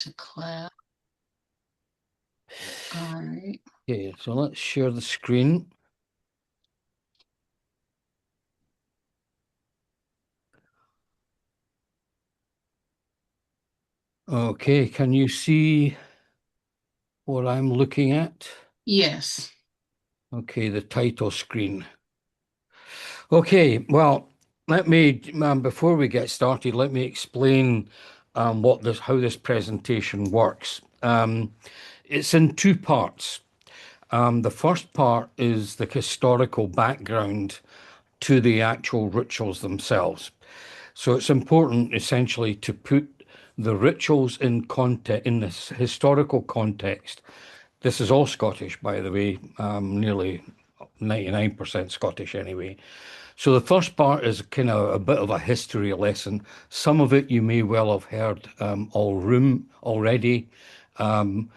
to class. All right. Okay, so let's share the screen. Okay, can you see what I'm looking at? Yes. Okay, the title screen. Okay, well, let me, before we get started, let me explain how this presentation works. It's in two parts. The first part is the historical background to the actual rituals themselves. So it's important essentially to put the rituals in context, in this historical context. This is all Scottish, by the way, nearly 99% Scottish anyway. So the first part is kind of a bit of a history lesson. Some of it you may well have heard already. Um,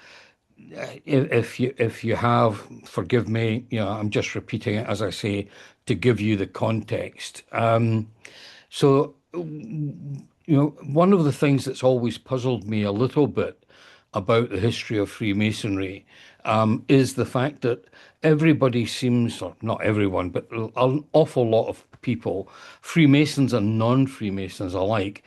if you have, forgive me, I'm just repeating it as I say to give you the context. So, one of the things that's always puzzled me a little bit about the history of Freemasonry is the fact that everybody seems, or not everyone, but an awful lot of people, Freemasons and non-Freemasons alike,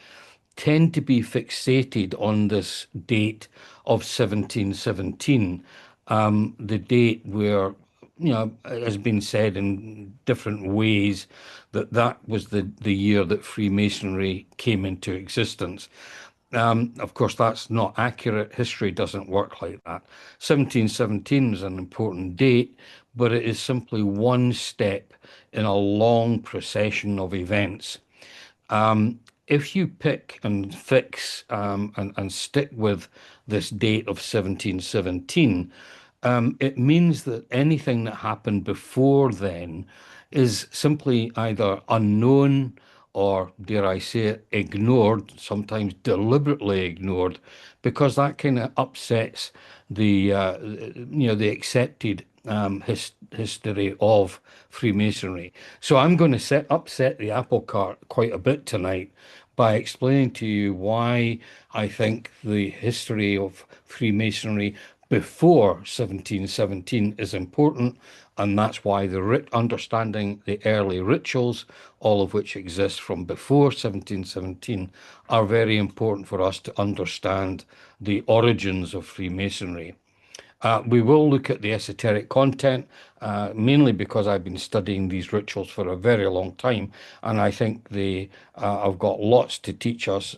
tend to be fixated on this date of 1717, the date where, it has been said in different ways that that was the year that Freemasonry came into existence. Of course, that's not accurate. History doesn't work like that. 1717 is an important date, but it is simply one step in a long procession of events. If you pick and fix and stick with this date of 1717, it means that anything that happened before then is simply either unknown or, dare I say it, ignored, sometimes deliberately ignored, because that kind of upsets the accepted history of Freemasonry. So I'm going to upset the apple cart quite a bit tonight by explaining to you why I think the history of Freemasonry before 1717 is important, and that's why understanding the early rituals, all of which exist from before 1717, are very important for us to understand the origins of Freemasonry. We will look at the esoteric content, mainly because I've been studying these rituals for a very long time, and I think I've got lots to teach us,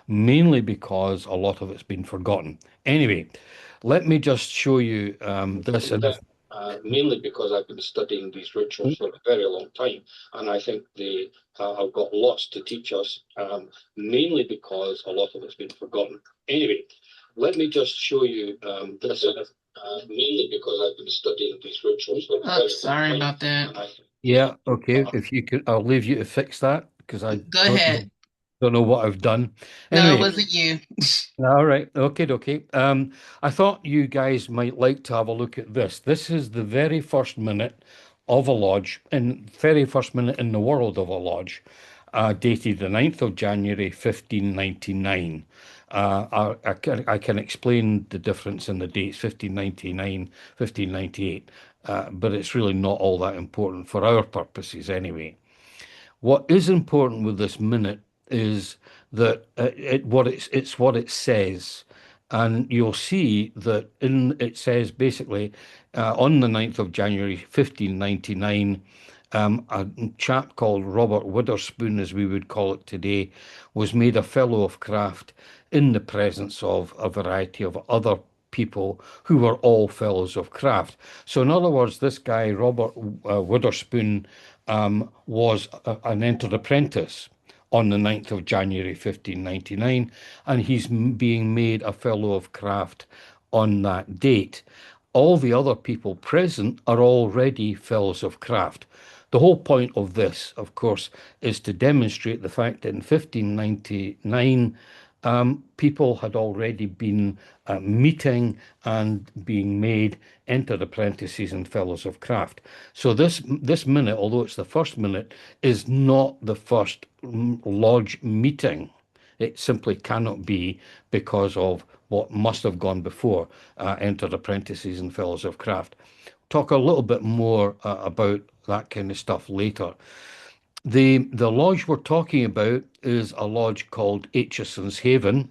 mainly because a lot of it's been forgotten. Anyway, let me just show you this. Mainly because I've been studying these rituals for a very long time, and I think I've got lots to teach us, mainly because a lot of it's been forgotten. Anyway, let me just show you this. Mainly because I've been studying these rituals for a very long Sorry time. about that. Yeah, okay. If you could, I'll leave you to fix that because I Go ahead. don't know what I've done. No, it Anyway, wasn't you. all right. Okay, okay. I thought you guys might like to have a look at this. This is the very first minute of a lodge, and very first minute in the world of a lodge, dated the 9th of January, 1599. I can explain the difference in the dates, 1599, 1598, but it's really not all that important for our purposes anyway. What is important with this minute is that it's what it says, and you'll see that it says basically on the 9th of January 1599, a chap called Robert Witherspoon, as we would call it today, was made a Fellow of Craft in the presence of a variety of other people who were all Fellows of Craft. So, in other words, this guy, Robert Witherspoon, was an entered apprentice on the 9th of January 1599, and he's being made a Fellow of Craft on that date. All the other people present are already Fellows of Craft. The whole point of this, of course, is to demonstrate the fact that in 1599, people had already been meeting and being made entered apprentices and fellows of craft. So this minute, although it's the first minute, is not the first lodge meeting. It simply cannot be because of what must have gone before, entered apprentices and fellows of craft. Talk a little bit more about that kind of stuff later. The lodge we're talking about is a lodge called Aitchison's Haven.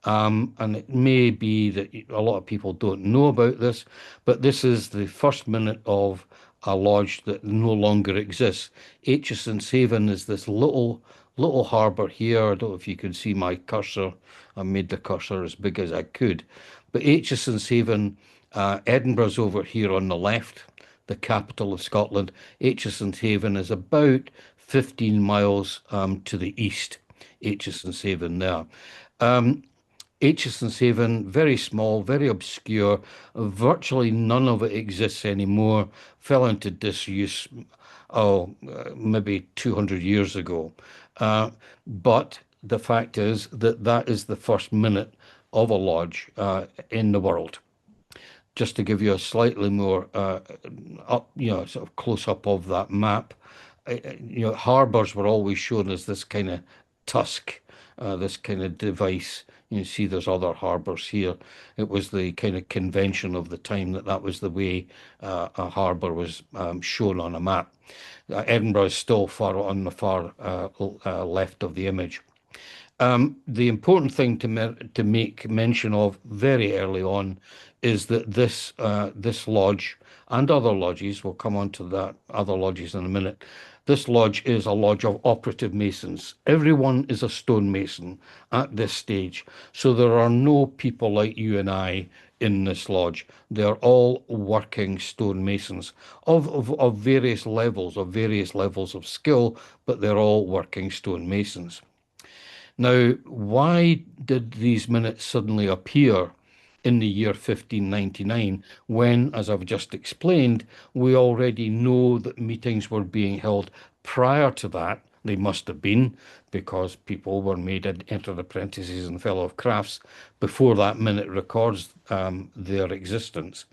And it may be that a lot of people don't know about this, but this is the first minute of a lodge that no longer exists. Aitchison's Haven is this little harbour here. I don't know if you can see my cursor. I made the cursor as big as I could. But Aitchison's Haven, Edinburgh's over here on the left, the capital of Scotland. Aitchison's Haven is about 15 miles to the east. Aitchison's Haven there. Aitchison's Haven, very small, very obscure. Virtually none of it exists anymore. Fell into disuse, maybe 200 years ago. But the fact is that that is the first minute of a lodge in the world. Just to give you a slightly more sort of close up of that map, harbors were always shown as this kind of tusk, this kind of device. You see, there's other harbors here. It was the kind of convention of the time that was the way a harbor was shown on a map. Edinburgh is still far on the far left of the image. The important thing to make mention of very early on is that this lodge and other lodges, we'll come on to that, other lodges in a minute. This lodge is a lodge of operative masons. Everyone is a stonemason at this stage. So there are no people like you and I in this lodge. They're all working stonemasons of various levels of skill, but they're all working stonemasons. Now, why did these minutes suddenly appear in the year 1599 when, as I've just explained, we already know that meetings were being held prior to that? They must have been, because people were made entered apprentices and fellow of crafts before that minute records their existence.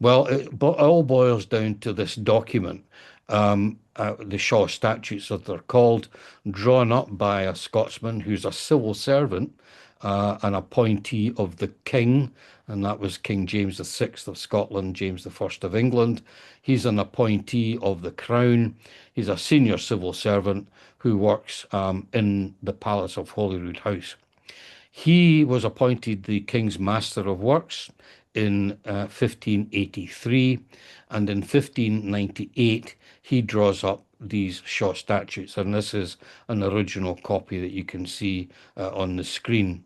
Well, it all boils down to this document, the Schaw Statutes, as they're called, drawn up by a Scotsman who's a civil servant, an appointee of the king, and that was King James VI of Scotland, James I of England. He's an appointee of the crown. He's a senior civil servant who works in the Palace of Holyrood House. He was appointed the King's Master of Works in 1583, and in 1598 he draws up these Schaw Statutes, and this is an original copy that you can see on the screen.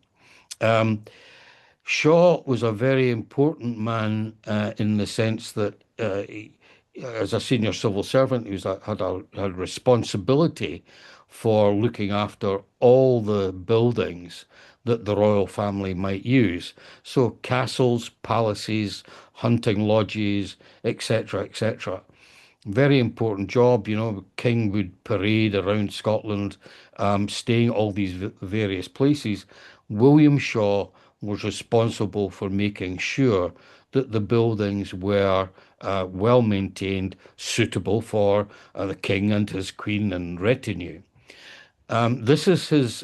Shaw was a very important man in the sense that as a senior civil servant, he had responsibility for looking after all the buildings that the royal family might use. So castles, palaces, hunting lodges, etc., etc. Very important job. King would parade around Scotland, staying all these various places. William Shaw was responsible for making sure that the buildings were well maintained, suitable for the king and his queen and retinue. This is his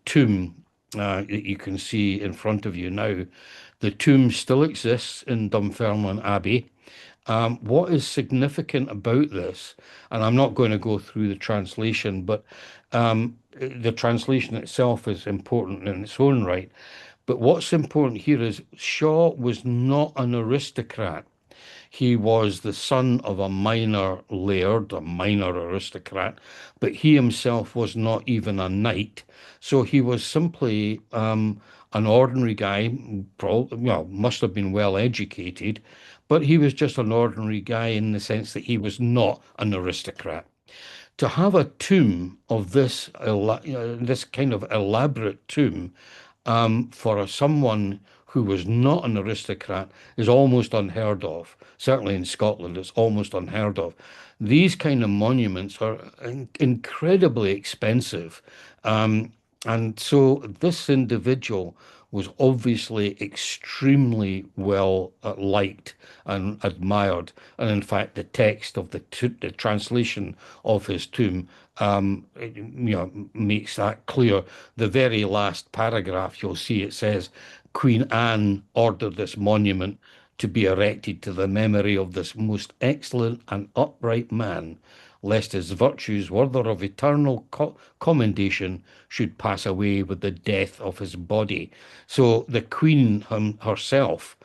tomb that you can see in front of you now. The tomb still exists in Dunfermline Abbey. What is significant about this, and I'm not going to go through the translation, but the translation itself is important in its own right. But what's important here is Shaw was not an aristocrat. He was the son of a minor laird, a minor aristocrat, but he himself was not even a knight. So he was simply an ordinary guy, must have been well educated, but he was just an ordinary guy in the sense that he was not an aristocrat. To have a tomb of this kind of elaborate tomb for someone who was not an aristocrat is almost unheard of. Certainly in Scotland, it's almost unheard of. These kind of monuments are incredibly expensive. And so this individual was obviously extremely well liked and admired. And in fact, the text of the translation of his tomb, makes that clear. The very last paragraph, you'll see it says, Queen Anne ordered this monument to be erected to the memory of this most excellent and upright man, lest his virtues, worthy of eternal commendation, should pass away with the death of his body. So the Queen herself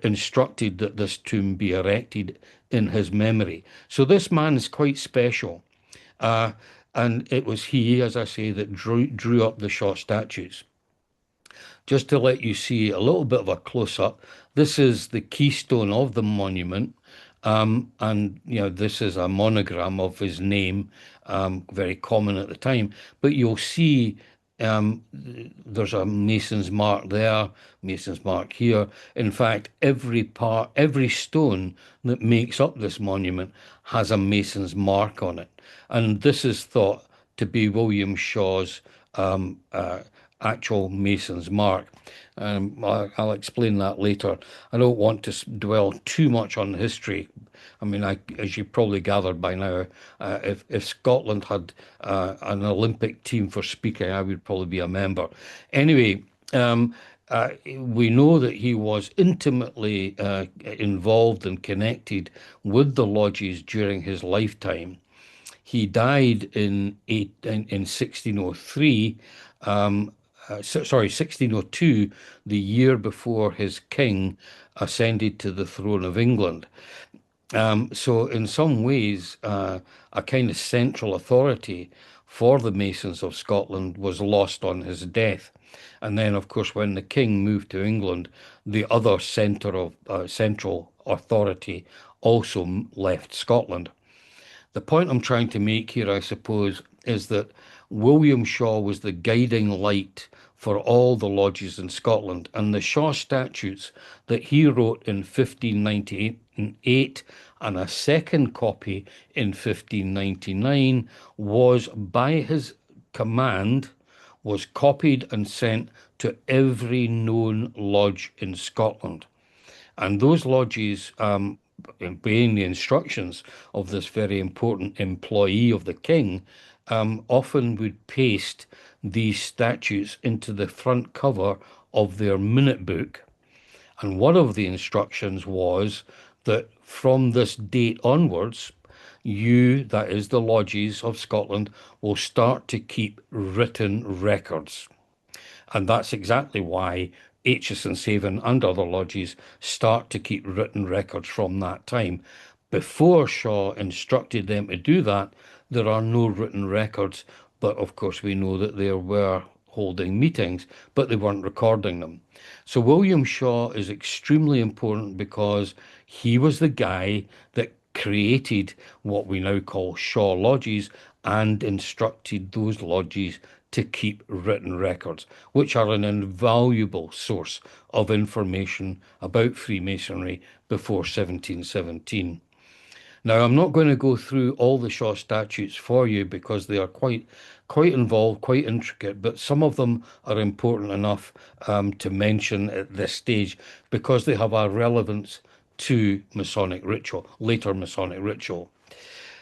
instructed that this tomb be erected in his memory. So this man is quite special. Uh, and it was he, as I say, that drew up the Schaw Statutes. Just to let you see a little bit of a close-up, this is the keystone of the monument. And this is a monogram of his name, very common at the time. But you'll see there's a mason's mark there, mason's mark here. In fact, every stone that makes up this monument has a mason's mark on it. And this is thought to be William Shaw's actual mason's mark. I'll explain that later. I don't want to dwell too much on history. I mean, as you probably gathered by now, if Scotland had an Olympic team for speaking, I would probably be a member. Anyway, we know that he was intimately involved and connected with the lodges during his lifetime. He died in 1603. 1602, the year before his king ascended to the throne of England. So in some ways, a kind of central authority for the Masons of Scotland was lost on his death. And then, of course, when the king moved to England, the other centre of central authority also left Scotland. The point I'm trying to make here, I suppose, is that William Schaw was the guiding light for all the lodges in Scotland, and the Schaw Statutes that he wrote in 1598 and a second copy in 1599 was, by his command, was copied and sent to every known lodge in Scotland. And those lodges, obeying the instructions of this very important employee of the king, often would paste these statutes into the front cover of their minute book. And one of the instructions was that from this date onwards, you, that is the lodges of Scotland, will start to keep written records. And that's exactly why Aitchison and other lodges start to keep written records from that time. Before Shaw instructed them to do that, there are no written records, but of course we know that they were holding meetings, but they weren't recording them. So William Schaw is extremely important because he was the guy that created what we now call Shaw Lodges and instructed those lodges to keep written records, which are an invaluable source of information about Freemasonry before 1717. Now, I'm not going to go through all the Schaw Statutes for you because they are quite involved, quite intricate, but some of them are important enough to mention at this stage because they have a relevance to Masonic ritual, later Masonic ritual.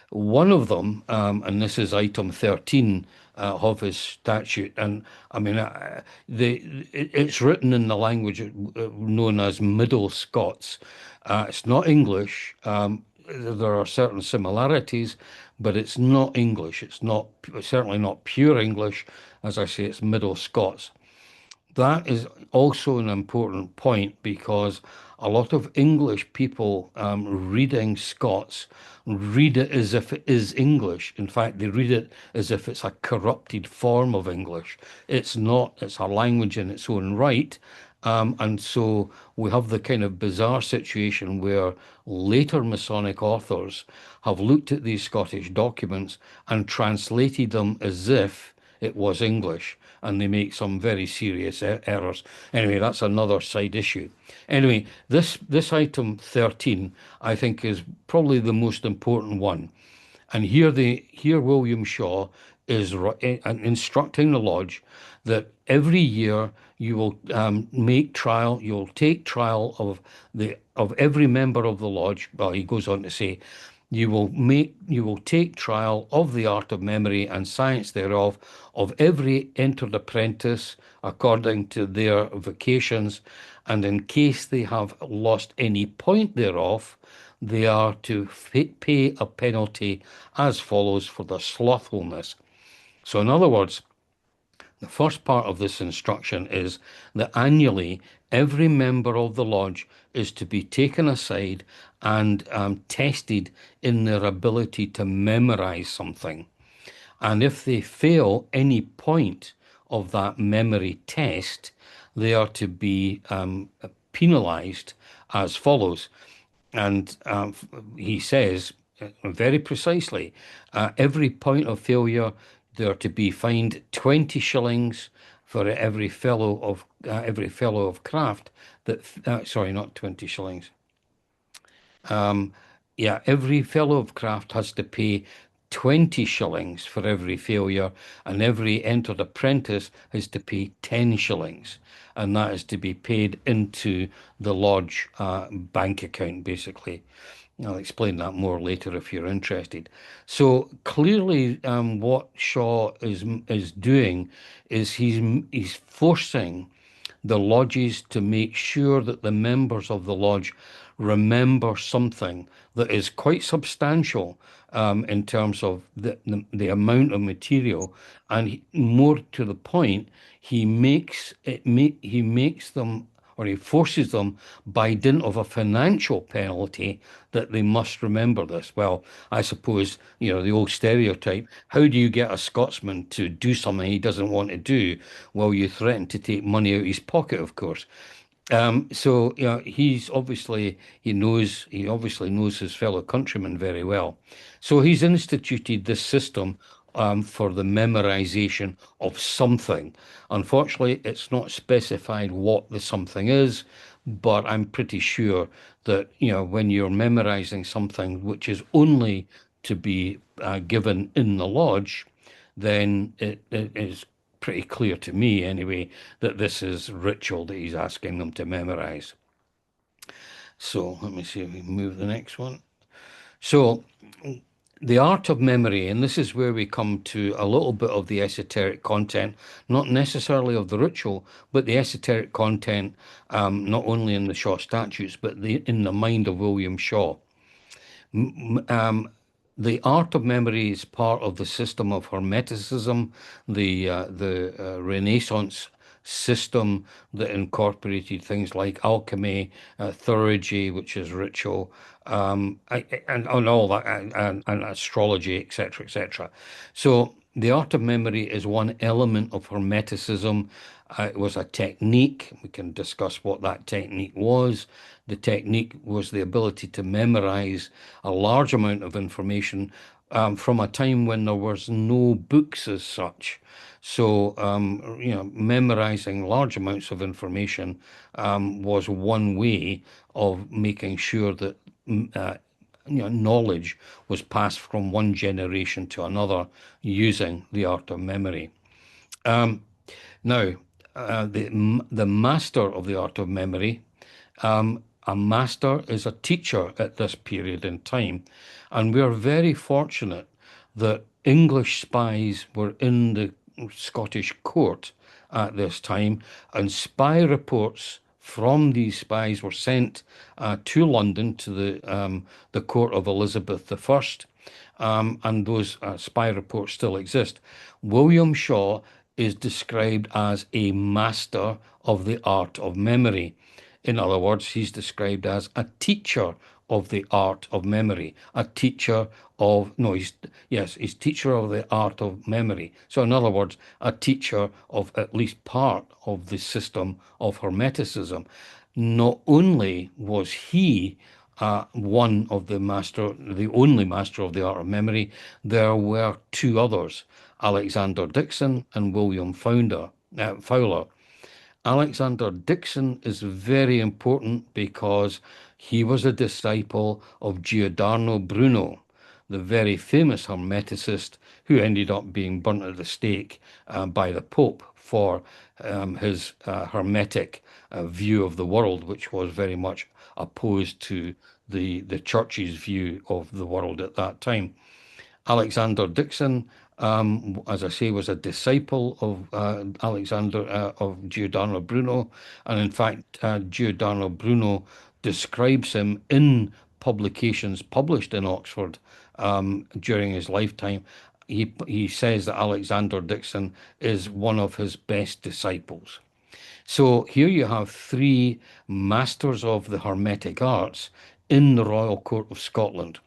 One of them, and this is item 13 of his statute, and I mean, it's written in the language known as Middle Scots. It's not English. There are certain similarities, but it's not English. It's certainly not pure English. As I say, it's Middle Scots. That is also an important point because a lot of English people reading Scots read it as if it is English. In fact, they read it as if it's a corrupted form of English. It's not, it's a language in its own right. And so we have the kind of bizarre situation where later Masonic authors have looked at these Scottish documents and translated them as if it was English, and they make some very serious errors. Anyway, that's another side issue. Anyway, this item 13, I think, is probably the most important one. And here William Shaw is instructing the lodge that every year you will make trial, you'll take trial of every member of the lodge. Well, he goes on to say, you will take trial of the art of memory and science thereof, of every entered apprentice according to their vocations, and in case they have lost any point thereof, they are to pay a penalty as follows for their slothfulness. So, in other words, the first part of this instruction is that annually every member of the lodge is to be taken aside and tested in their ability to memorize something. And if they fail any point of that memory test, they are to be penalized as follows. And he says very precisely, every point of failure, they're to be fined 20 shillings for every fellow of craft that, sorry, not 20 shillings. Yeah, every fellow of craft has to pay 20 shillings for every failure, and every entered apprentice has to pay 10 shillings. And that is to be paid into the lodge bank account, basically. I'll explain that more later if you're interested. So clearly, what Schaw is doing is he's forcing the lodges to make sure that the members of the lodge remember something that is quite substantial in terms of the amount of material, and more to the point, he makes them, or he forces them by dint of a financial penalty, that they must remember this. Well, I suppose, the old stereotype, how do you get a Scotsman to do something he doesn't want to do? Well, you threaten to take money out of his pocket, of course. So, he obviously knows his fellow countrymen very well. So he's instituted this system for the memorization of something. Unfortunately, it's not specified what the something is, but I'm pretty sure that, when you're memorizing something which is only to be given in the lodge, then it is pretty clear to me anyway that this is ritual that he's asking them to memorize. So let me see if we move the next one. So the art of memory, and this is where we come to a little bit of the esoteric content, not necessarily of the ritual, but the esoteric content, not only in the Schaw Statutes, but in the mind of William Schaw. The art of memory is part of the system of Hermeticism, the Renaissance system that incorporated things like alchemy, theurgy, which is ritual, and all that, and astrology, etc., etc. So the art of memory is one element of Hermeticism. It was a technique. We can discuss what that technique was. The technique was the ability to memorize a large amount of information from a time when there was no books as such. So, memorizing large amounts of information was one way of making sure that knowledge was passed from one generation to another using the art of memory. Now, the master of the art of memory, a master is a teacher at this period in time, and we are very fortunate that English spies were in the Scottish court at this time, and spy reports from these spies were sent to London to the court of Elizabeth I, and those spy reports still exist. William Schaw is described as a master of the art of memory. In other words, he's described as a teacher of the art of memory, he's teacher of the art of memory. So in other words, a teacher of at least part of the system of Hermeticism. Not only was he one of the only master of the art of memory, there were two others, Alexander Dixon and William Fowler. Alexander Dixon is very important because he was a disciple of Giordano Bruno, the very famous Hermeticist who ended up being burnt at the stake by the Pope for his hermetic view of the world, which was very much opposed to the church's view of the world at that time. Alexander Dixon, as I say, was a disciple of of Giordano Bruno, and in fact, Giordano Bruno describes him in publications published in Oxford during his lifetime. He says that Alexander Dixon is one of his best disciples. So here you have three masters of the Hermetic arts in the Royal Court of Scotland.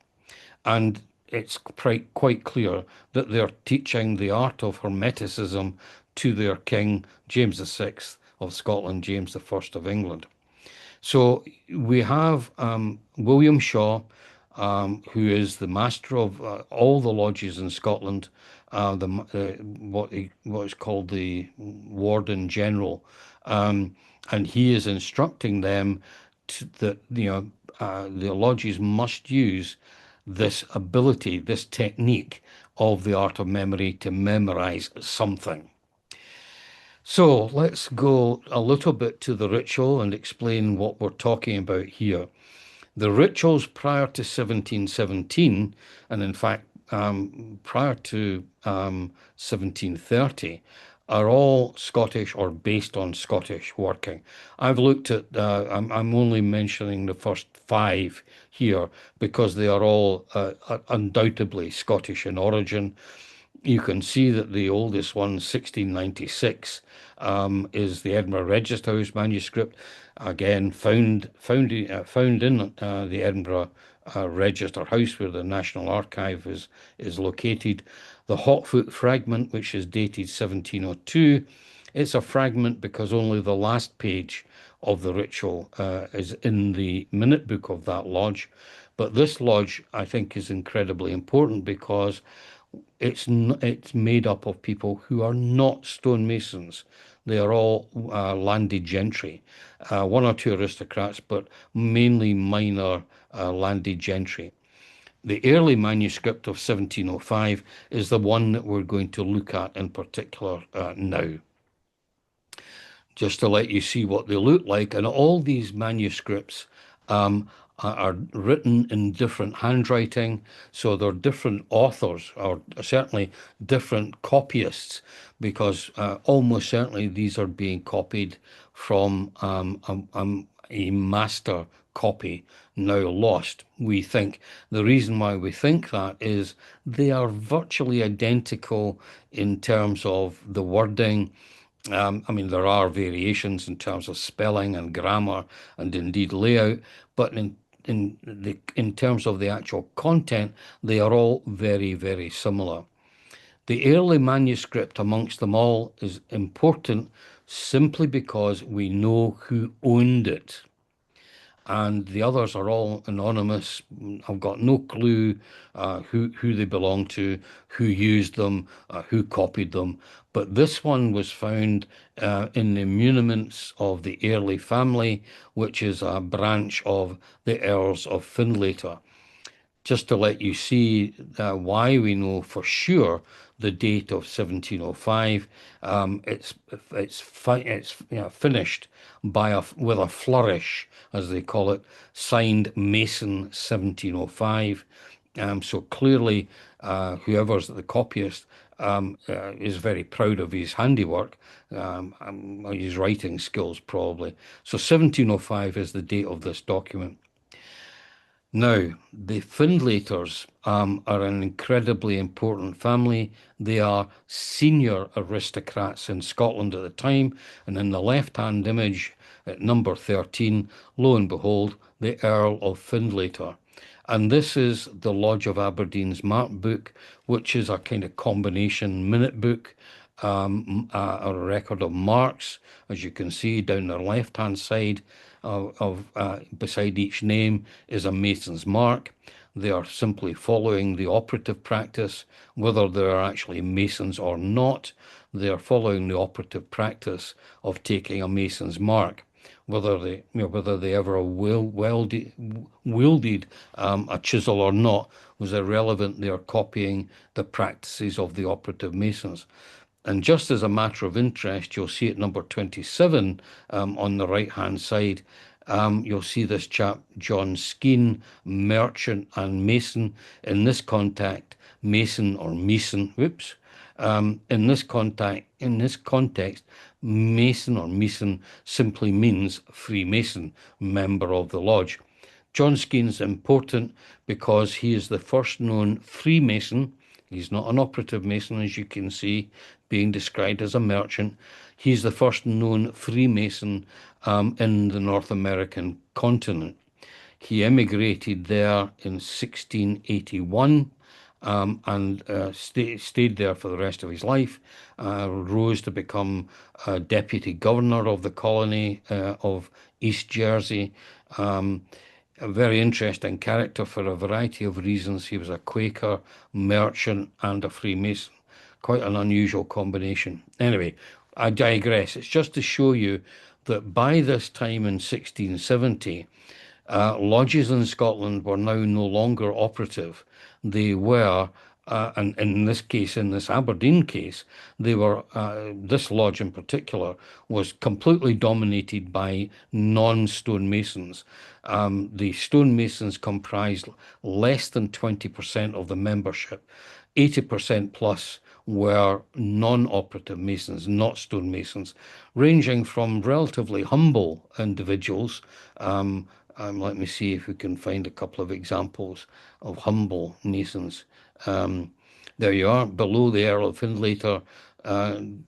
And it's quite clear that they're teaching the art of Hermeticism to their king, James VI of Scotland, James I of England. So we have William Shaw, who is the master of all the lodges in Scotland, what is called the Warden General, and he is instructing them that the lodges must use this ability, this technique of the art of memory to memorize something. So let's go a little bit to the ritual and explain what we're talking about here. The rituals prior to 1717, and in fact prior to 1730, are all Scottish or based on Scottish working. I've looked at, I'm only mentioning the first 5 here because they are all undoubtedly Scottish in origin. You can see that the oldest one, 1696, is the Edinburgh Register House manuscript. Again, found in the Edinburgh Register House, where the National Archive is located. The Hawkfoot fragment, which is dated 1702, it's a fragment because only the last page of the ritual is in the minute book of that lodge. But this lodge, I think, is incredibly important because it's made up of people who are not stonemasons. They are all landed gentry, 1 or 2 aristocrats, but mainly minor landed gentry. The early manuscript of 1705 is the one that we're going to look at in particular now. Just to let you see what they look like, and all these manuscripts are written in different handwriting, so they're different authors, or certainly different copyists, because almost certainly these are being copied from a master copy now lost. We think the reason why we think that is they are virtually identical in terms of the wording. I mean, there are variations in terms of spelling and grammar and indeed layout, but in terms of the actual content, they are all very, very similar. The early manuscript amongst them all is important simply because we know who owned it. And the others are all anonymous. I've got no clue who they belong to, who used them, who copied them. But this one was found in the muniments of the Early family, which is a branch of the Earls of Findlater. Just to let you see why we know for sure the date of 1705, it's finished with a flourish, as they call it, signed Mason 1705. So clearly, whoever's the copyist is very proud of his handiwork, his writing skills probably. So 1705 is the date of this document. Now, the Findlaters are an incredibly important family. They are senior aristocrats in Scotland at the time, and in the left-hand image at number 13, lo and behold, the Earl of Findlater. And this is the Lodge of Aberdeen's map book, which is a kind of combination minute book, a record of marks, as you can see down the left-hand side beside each name is a Mason's mark. They are simply following the operative practice, whether they're actually Masons or not. They are following the operative practice of taking a Mason's mark. Whether they ever wielded a chisel or not was irrelevant. They are copying the practices of the operative Masons. And just as a matter of interest, you'll see at number 27 on the right-hand side, you'll see this chap, John Skene, merchant and mason. In this context, mason or meson, whoops. In this context, mason or meson simply means Freemason, member of the lodge. John Skene's important because he is the first known Freemason. He's not an operative Mason, as you can see, being described as a merchant. He's the first known Freemason in the North American continent. He emigrated there in 1681 and stayed there for the rest of his life, rose to become deputy governor of the colony of East Jersey. A very interesting character for a variety of reasons. He was a Quaker, merchant, and a Freemason. Quite an unusual combination. Anyway, I digress. It's just to show you that by this time in 1670, lodges in Scotland were now no longer operative. They were, and in this case, in this Aberdeen case, they were, this lodge in particular was completely dominated by non-stonemasons. The stonemasons comprised less than 20% of the membership. 80% plus were non-operative masons, not stonemasons, ranging from relatively humble individuals. Let me see if we can find a couple of examples of humble masons. There you are, below the Earl of Findlater,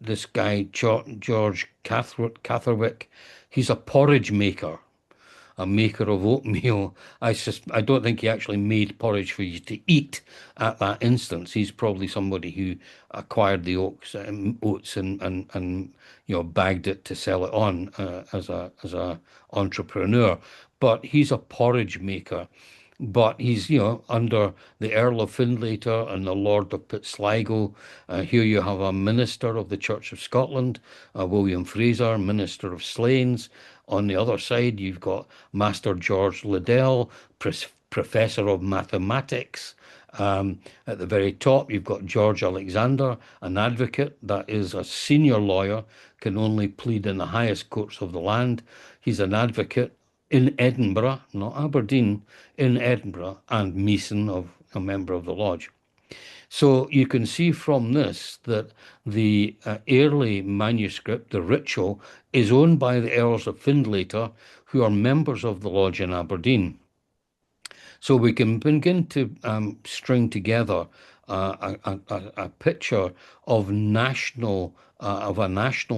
this guy, George Catherwick, he's a porridge maker, a maker of oatmeal. I don't think he actually made porridge for you to eat at that instance. He's probably somebody who acquired the oats and bagged it to sell it on as a entrepreneur. But he's a porridge maker. But he's, under the Earl of Findlater and the Lord of Pitsligo. Here you have a minister of the Church of Scotland, William Fraser, minister of Slains. On the other side, you've got Master George Liddell, professor of mathematics. At the very top, you've got George Alexander, an advocate, that is a senior lawyer, can only plead in the highest courts of the land. He's an advocate in Edinburgh, not Aberdeen, in Edinburgh, and Mason, of a member of the lodge. So you can see from this that the early manuscript, the ritual, is owned by the Earls of Findlater, who are members of the lodge in Aberdeen. So we can begin to string together a picture of a national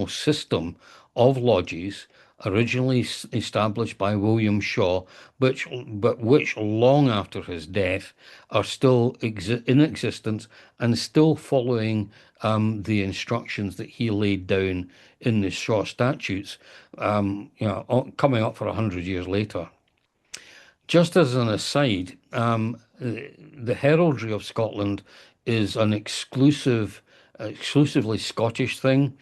system of lodges originally established by William Schaw, but which long after his death are still in existence and still following the instructions that he laid down in the Schaw Statutes, coming up for 100 years later. Just as an aside, the heraldry of Scotland is an exclusively Scottish thing.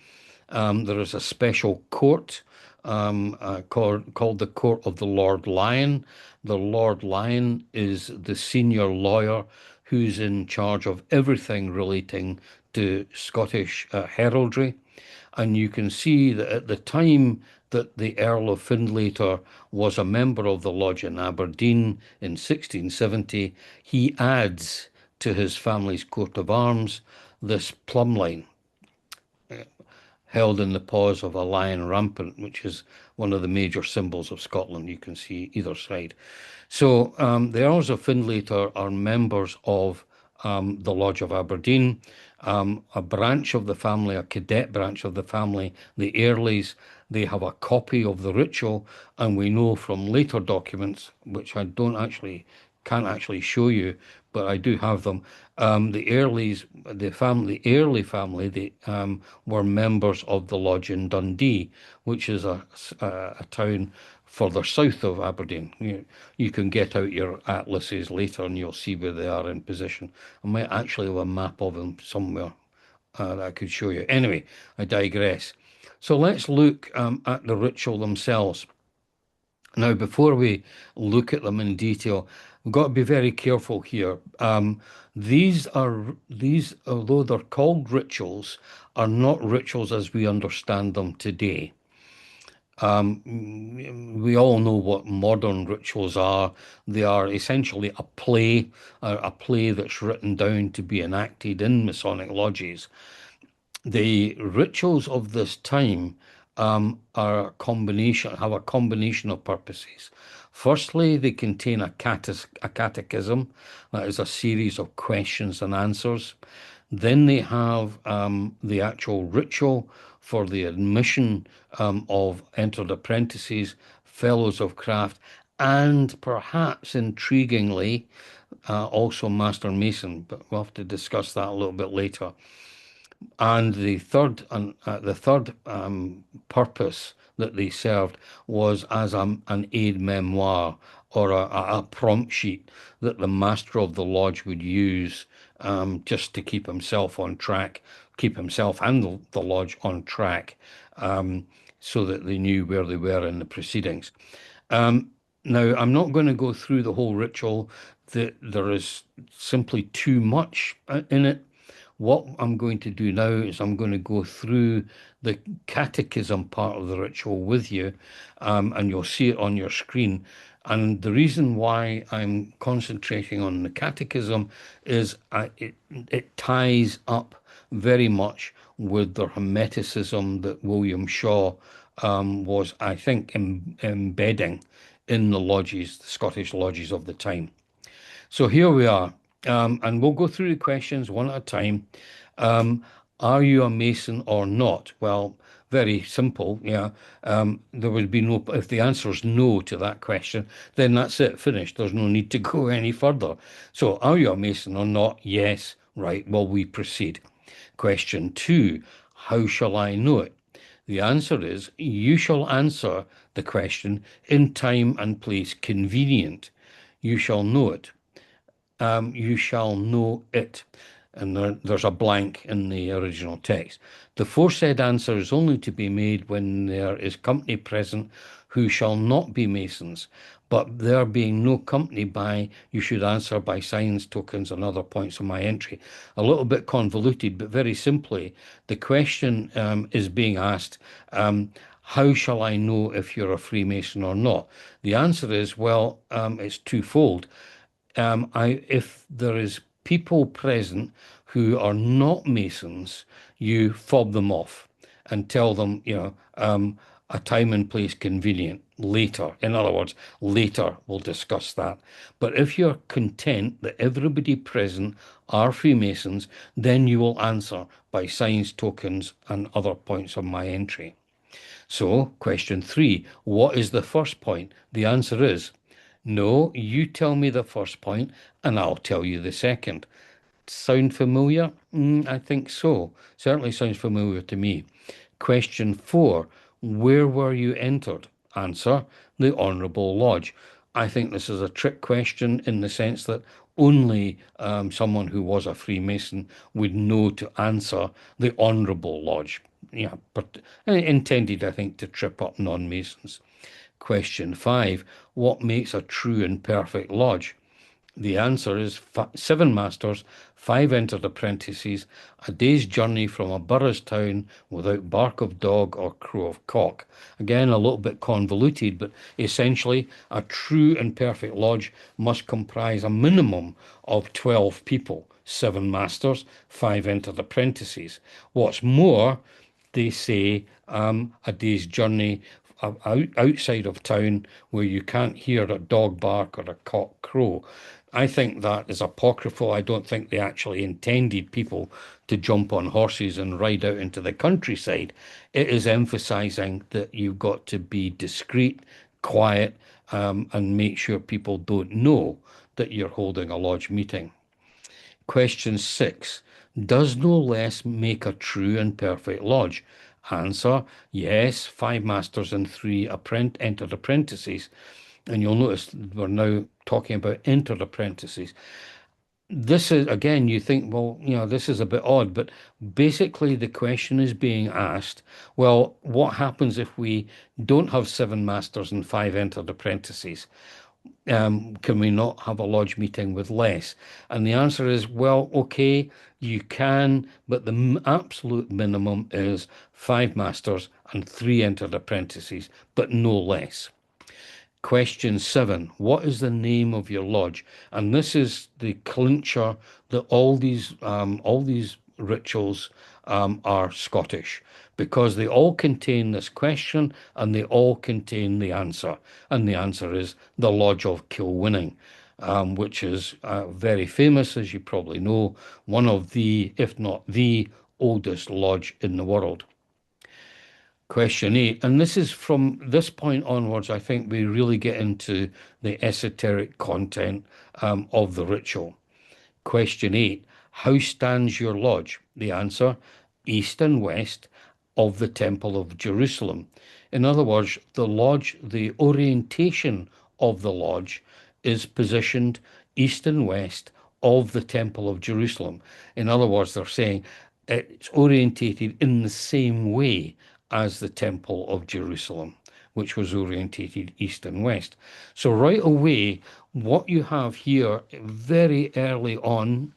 There is a special court called the Court of the Lord Lion. The Lord Lion is the senior lawyer who's in charge of everything relating to Scottish heraldry. And you can see that at the time that the Earl of Findlater was a member of the lodge in Aberdeen in 1670, he adds to his family's coat of arms this plumb line, held in the paws of a lion rampant, which is one of the major symbols of Scotland. You can see either side. So the Earls of Findlater are members of the Lodge of Aberdeen, a branch of the family, a cadet branch of the family, the Earleys. They have a copy of the ritual, and we know from later documents, which I can't actually show you, but I do have them. The Earleys, the Early family, they were members of the lodge in Dundee, which is a town further south of Aberdeen. You can get out your atlases later and you'll see where they are in position. I might actually have a map of them somewhere that I could show you. Anyway, I digress. So let's look at the ritual themselves. Now, before we look at them in detail, we've got to be very careful here. These, although they're called rituals, are not rituals as we understand them today. We all know what modern rituals are. They are essentially a play that's written down to be enacted in Masonic lodges. The rituals of this time have a combination of purposes. Firstly, they contain a catechism, that is a series of questions and answers. Then they have the actual ritual for the admission of entered apprentices, fellows of craft, and perhaps intriguingly, also Master Mason, but we'll have to discuss that a little bit later. And the third purpose that they served was as an aid memoir or a prompt sheet that the master of the lodge would use just to keep himself on track, keep himself and the lodge on track, so that they knew where they were in the proceedings. Now, I'm not going to go through the whole ritual. There is simply too much in it. What I'm going to do now is I'm going to go through the catechism part of the ritual with you, and you'll see it on your screen. And the reason why I'm concentrating on the catechism is it ties up very much with the Hermeticism that William Shaw was, I think, embedding in the lodges, the Scottish lodges of the time. So here we are, and we'll go through the questions one at a time. Um, are you a Mason or not? Well, very simple. Yeah. There would be no, if the answer is no to that question, then that's it, finished. There's no need to go any further. So, are you a Mason or not? Yes. Right. Well, we proceed. Question two, how shall I know it? The answer is you shall answer the question in time and place convenient. You shall know it. You shall know it. And there's a blank in the original text. The foresaid answer is only to be made when there is company present who shall not be Masons. But there being no company by, you should answer by signs, tokens, and other points of my entry. A little bit convoluted, but very simply, the question is being asked, how shall I know if you're a Freemason or not? The answer is, well, it's twofold. If there is people present who are not Masons, you fob them off and tell them, a time and place convenient later. In other words, later we'll discuss that. But if you're content that everybody present are Freemasons, then you will answer by signs, tokens, and other points of my entry. So, question three, what is the first point? The answer is no, you tell me the first point and I'll tell you the second. Sound familiar? I think so. Certainly sounds familiar to me. Question four, where were you entered? Answer, the Honourable Lodge. I think this is a trick question in the sense that only someone who was a Freemason would know to answer the Honourable Lodge. Yeah, but intended, I think, to trip up non-Masons. Question five, what makes a true and perfect lodge? The answer is seven masters, five entered apprentices, a day's journey from a borough's town without bark of dog or crow of cock. Again, a little bit convoluted, but essentially, a true and perfect lodge must comprise a minimum of 12 people, seven masters, five entered apprentices. What's more, they say a day's journey outside of town where you can't hear a dog bark or a cock crow. I think that is apocryphal. I don't think they actually intended people to jump on horses and ride out into the countryside. It is emphasizing that you've got to be discreet, quiet, and make sure people don't know that you're holding a lodge meeting. Question six, does no less make a true and perfect lodge? Answer, yes, five masters and three entered apprentices. And you'll notice we're now talking about entered apprentices. this is, again, you think, well, this is a bit odd, but basically the question is being asked, well, what happens if we don't have seven masters and five entered apprentices? Can we not have a lodge meeting with less? And the answer is, well, okay, you can, but the absolute minimum is five masters and three entered apprentices, but no less. Question 7. What is the name of your lodge? And this is the clincher that all these rituals are Scottish, because they all contain this question and they all contain the answer. And the answer is the Lodge of Kilwinning, which is very famous, as you probably know, one of the, if not the oldest lodge in the world. Question 8, and this is from this point onwards, I think we really get into the esoteric content of the ritual. Question 8, how stands your lodge? The answer, east and west of the Temple of Jerusalem. In other words, the lodge, the orientation of the lodge is positioned east and west of the Temple of Jerusalem. In other words, they're saying it's orientated in the same way as the Temple of Jerusalem, which was orientated east and west. So right away, what you have here very early on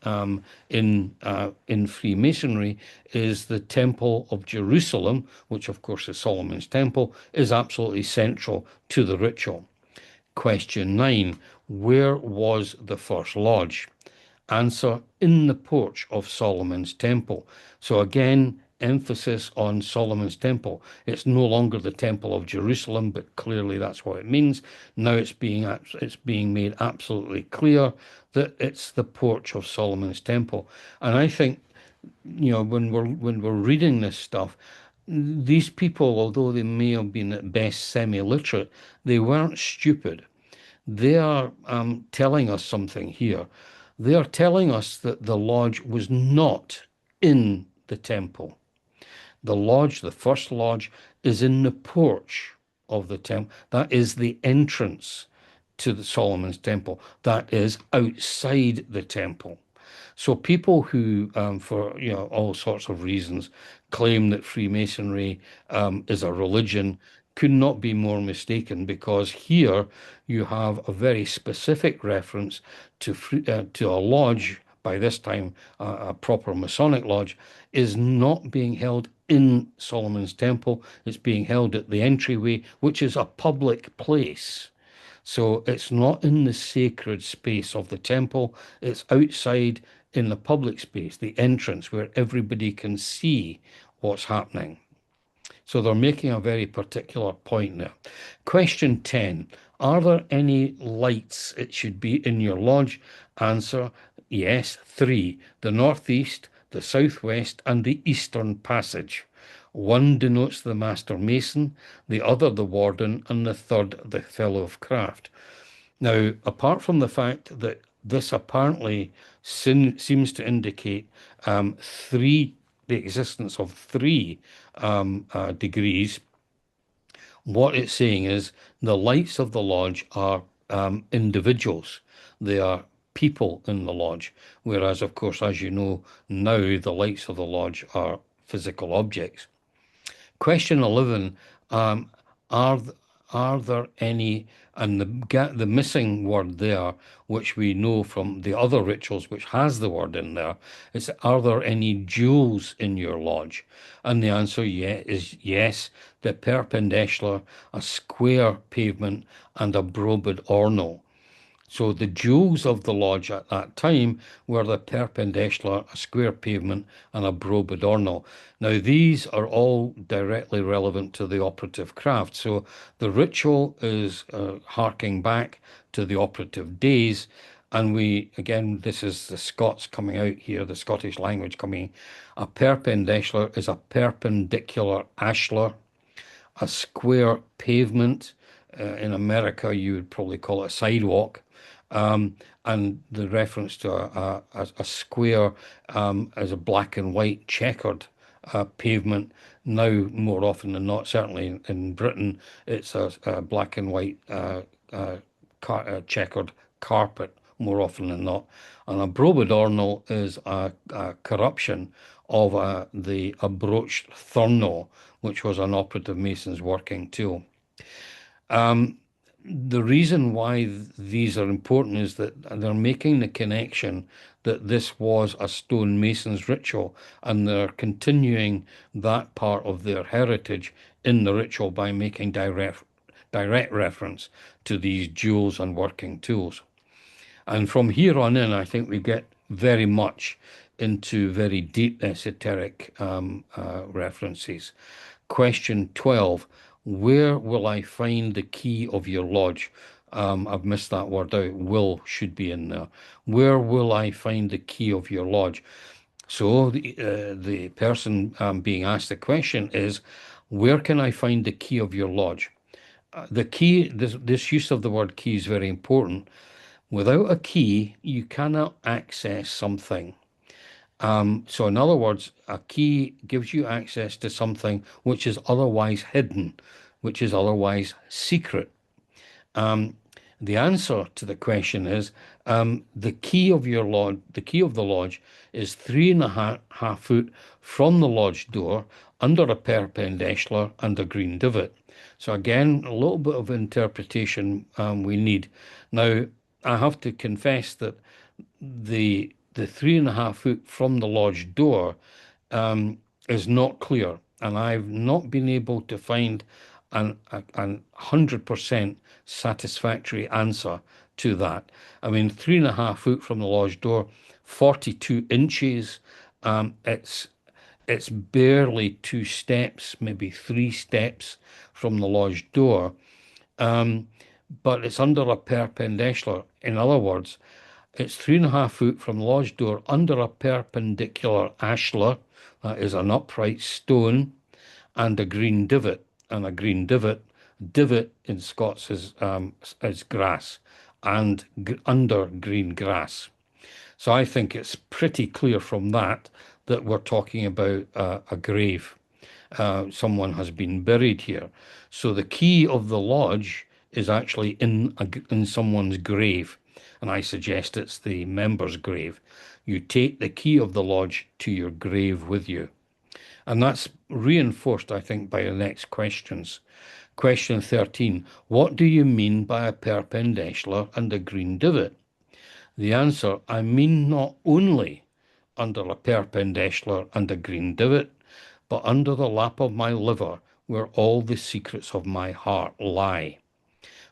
in Freemasonry is the Temple of Jerusalem, which of course is Solomon's Temple, is absolutely central to the ritual. Question 9, where was the first lodge? Answer, in the porch of Solomon's Temple. So again, emphasis on Solomon's Temple. It's no longer the Temple of Jerusalem, but clearly that's what it means. Now it's being made absolutely clear that it's the porch of Solomon's Temple. And I think, when we're reading this stuff, these people, although they may have been at best semi-literate, they weren't stupid. They are telling us something here. They are telling us that the lodge was not in the temple. The lodge, the first lodge, is in the porch of the temple. That is the entrance to the Solomon's Temple. That is outside the temple. So people who, for all sorts of reasons, claim that Freemasonry is a religion could not be more mistaken, because here you have a very specific reference to a lodge. By this time, a proper Masonic lodge is not being held in Solomon's Temple. It's being held at the entryway, which is a public place. So it's not in the sacred space of the temple. It's outside in the public space, the entrance where everybody can see what's happening. So they're making a very particular point there. Question 10. Are there any lights it should be in your lodge? Answer, yes, 3. The northeast, the southwest, and the eastern passage. One denotes the master mason, the other the warden, and the third the fellow of craft. Now, apart from the fact that this apparently seems to indicate the existence of three degrees, what it's saying is the lights of the lodge are individuals. They are people in the lodge. Whereas, of course, as you know, now the lights of the lodge are physical objects. Question 11, are are there any, and the missing word there, which we know from the other rituals, which has the word in there, is, are there any jewels in your lodge? And the answer is yes, the perpendicular, a square pavement, and a brobed ornal. So the jewels of the lodge at that time were the perpendicular, a square pavement, and a brobed ornal. Now these are all directly relevant to the operative craft. So the ritual is harking back to the operative days. And we, again, this is the Scots coming out here, the Scottish language coming. A perpendicular is a perpendicular ashlar, a square pavement. In America, you would probably call it a sidewalk. And the reference to a square as a black and white checkered pavement. Now, more often than not, certainly in Britain, it's a black and white checkered carpet more often than not. And a brobodornal is a corruption of a broached thurnal, which was an operative mason's working tool. The reason why these are important is that they're making the connection that this was a stonemason's ritual, and they're continuing that part of their heritage in the ritual by making direct reference to these jewels and working tools. And from here on in, I think we get very much into very deep esoteric references. Question 12, where will I find the key of your lodge? I've missed that word out. Will should be in there. Where will I find the key of your lodge? So the person being asked the question is, where can I find the key of your lodge? The key, this use of the word key is very important. Without a key, you cannot access something. So in other words, a key gives you access to something which is otherwise hidden, which is otherwise secret. The answer to the question is the key of your lodge, the key of the lodge is 3.5 foot from the lodge door under a perpendicular and a green divot. So again, a little bit of interpretation we need. Now, I have to confess that the 3.5 foot from the lodge door is not clear, and I've not been able to find an 100% satisfactory answer to that. I mean, 3.5 foot from the lodge door, 42 inches. It's barely 2 steps, maybe 3 steps from the lodge door, but it's under a perpendicular. In other words, it's 3.5 foot from the lodge door under a perpendicular ashlar, that is an upright stone, and a green divot. And a green divot in Scots is grass, and under green grass. So I think it's pretty clear from that we're talking about a grave. Someone has been buried here. So the key of the lodge is actually in someone's grave, and I suggest it's the member's grave. You take the key of the lodge to your grave with you. And that's reinforced, I think, by the next questions. Question 13, what do you mean by a perpendicular and a green divot? The answer, I mean not only under a perpendicular and a green divot, but under the lap of my liver, where all the secrets of my heart lie.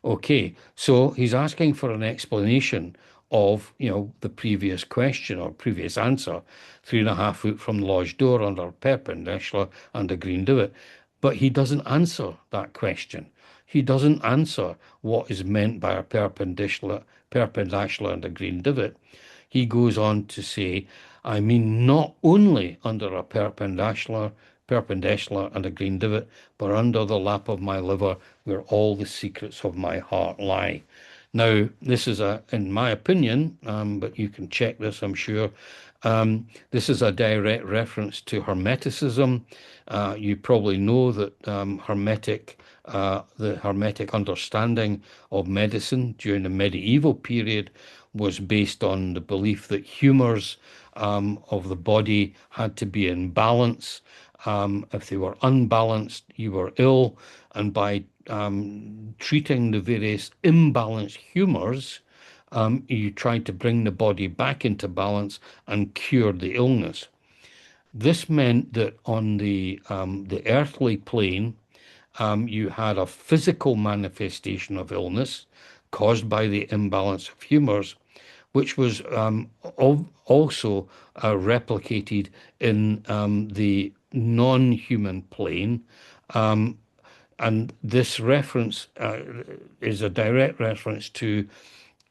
Okay, so he's asking for an explanation of, the previous question or previous answer, 3.5 foot from the lodge door under a perpendicular and a green divot. But he doesn't answer that question. He doesn't answer what is meant by a perpendicular and a green divot. He goes on to say, I mean not only under a perpendicular and a green divot, but under the lap of my liver, where all the secrets of my heart lie. Now, this is in my opinion, but you can check this, I'm sure. This is a direct reference to Hermeticism. You probably know that the Hermetic understanding of medicine during the medieval period was based on the belief that humors of the body had to be in balance. If they were unbalanced, you were ill, and by treating the various imbalanced humors, you tried to bring the body back into balance and cure the illness. This meant that on the earthly plane, you had a physical manifestation of illness caused by the imbalance of humors, which was also replicated in the non-human plane. And this reference is a direct reference to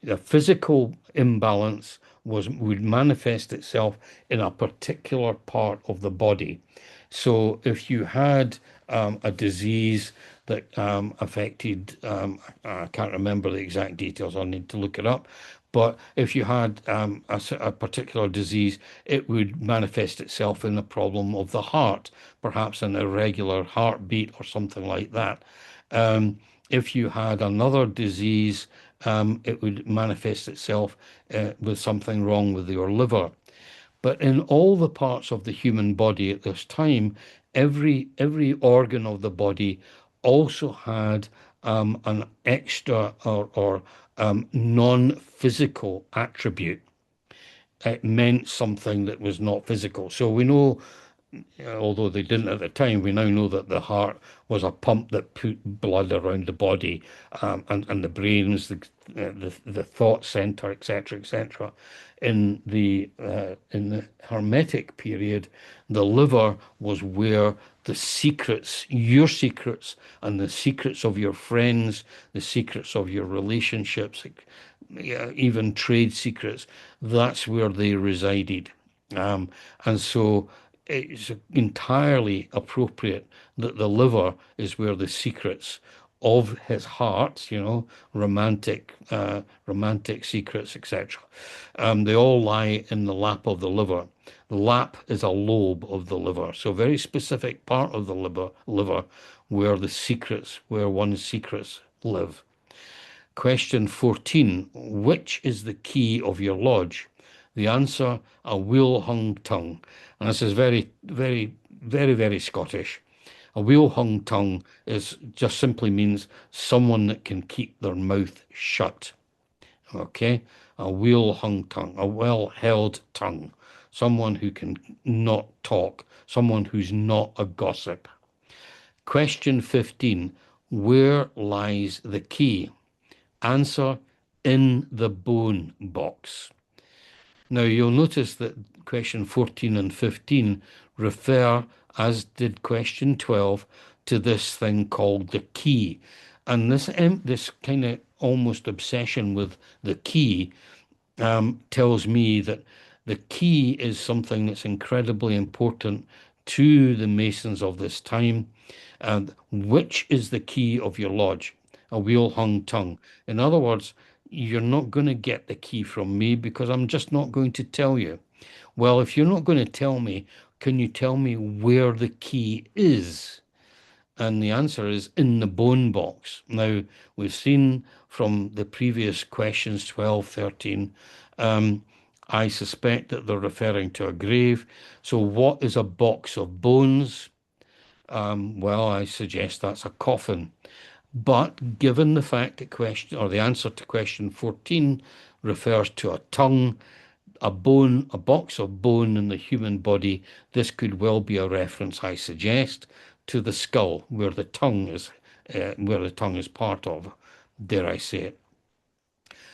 the physical imbalance would manifest itself in a particular part of the body. So if you had a disease that affected, I can't remember the exact details, I'll need to look it up, but if you had a particular disease, it would manifest itself in the problem of the heart, perhaps an irregular heartbeat or something like that. If you had another disease, it would manifest itself with something wrong with your liver. But in all the parts of the human body at this time, every organ of the body also had an extra or non-physical attribute. It meant something that was not physical. So we know, although they didn't at the time, we now know that the heart was a pump that put blood around the body, and the brains, the thought center, etc., etc. In the Hermetic period, the liver was where the secrets, your secrets, and the secrets of your friends, the secrets of your relationships, yeah, even trade secrets, that's where they resided. And so it's entirely appropriate that the liver is where the secrets of his heart, romantic secrets, etc. They all lie in the lap of the liver. The lap is a lobe of the liver, so a very specific part of the liver where one's secrets live. Question 14. Which is the key of your lodge? The answer, a wheel hung tongue. And this is very, very, very, very Scottish. A wheel hung tongue is just simply means someone that can keep their mouth shut. Okay? A wheel hung tongue, a well held tongue, someone who can not talk, someone who's not a gossip. Question 15. Where lies the key? Answer, in the bone box. Now you'll notice that question 14 and 15 refer, as did question 12, to this thing called the key. And this kind of almost obsession with the key tells me that the key is something that's incredibly important to the Masons of this time. And which is the key of your lodge? A wheel hung tongue. In other words, you're not going to get the key from me because I'm just not going to tell you. Well, if you're not going to tell me, can you tell me where the key is? And the answer is in the bone box. Now, we've seen from the previous questions, 12, 13, I suspect that they're referring to a grave. So what is a box of bones? Well, I suggest that's a coffin. But given the fact that the answer to question 14 refers to a tongue, a bone, a box of bone in the human body, this could well be a reference, I suggest, to the skull, where the tongue is part of, dare I say it.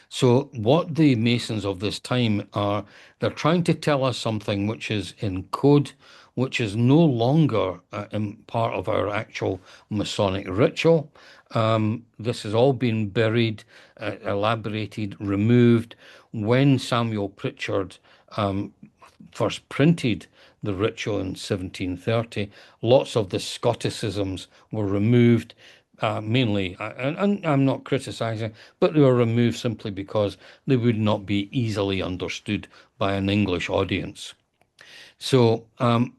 So what the Masons of this time are, they're trying to tell us something which is in code, which is no longer part of our actual Masonic ritual. This has all been buried, elaborated, removed. When Samuel Pritchard first printed the ritual in 1730, lots of the Scotticisms were removed, mainly, and I'm not criticizing, but they were removed simply because they would not be easily understood by an English audience. So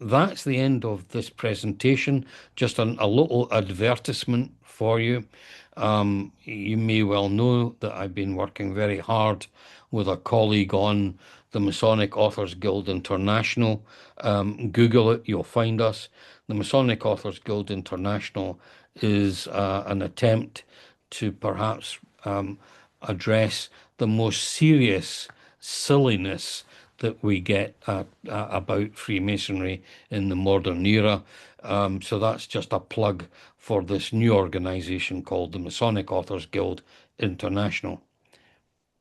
that's the end of this presentation. Just a little advertisement for you. You may well know that I've been working very hard with a colleague on the Masonic Authors Guild International. Google it, you'll find us. The Masonic Authors Guild International is an attempt to perhaps address the most serious silliness that we get about Freemasonry in the modern era. So that's just a plug for this new organization called the Masonic Authors Guild International.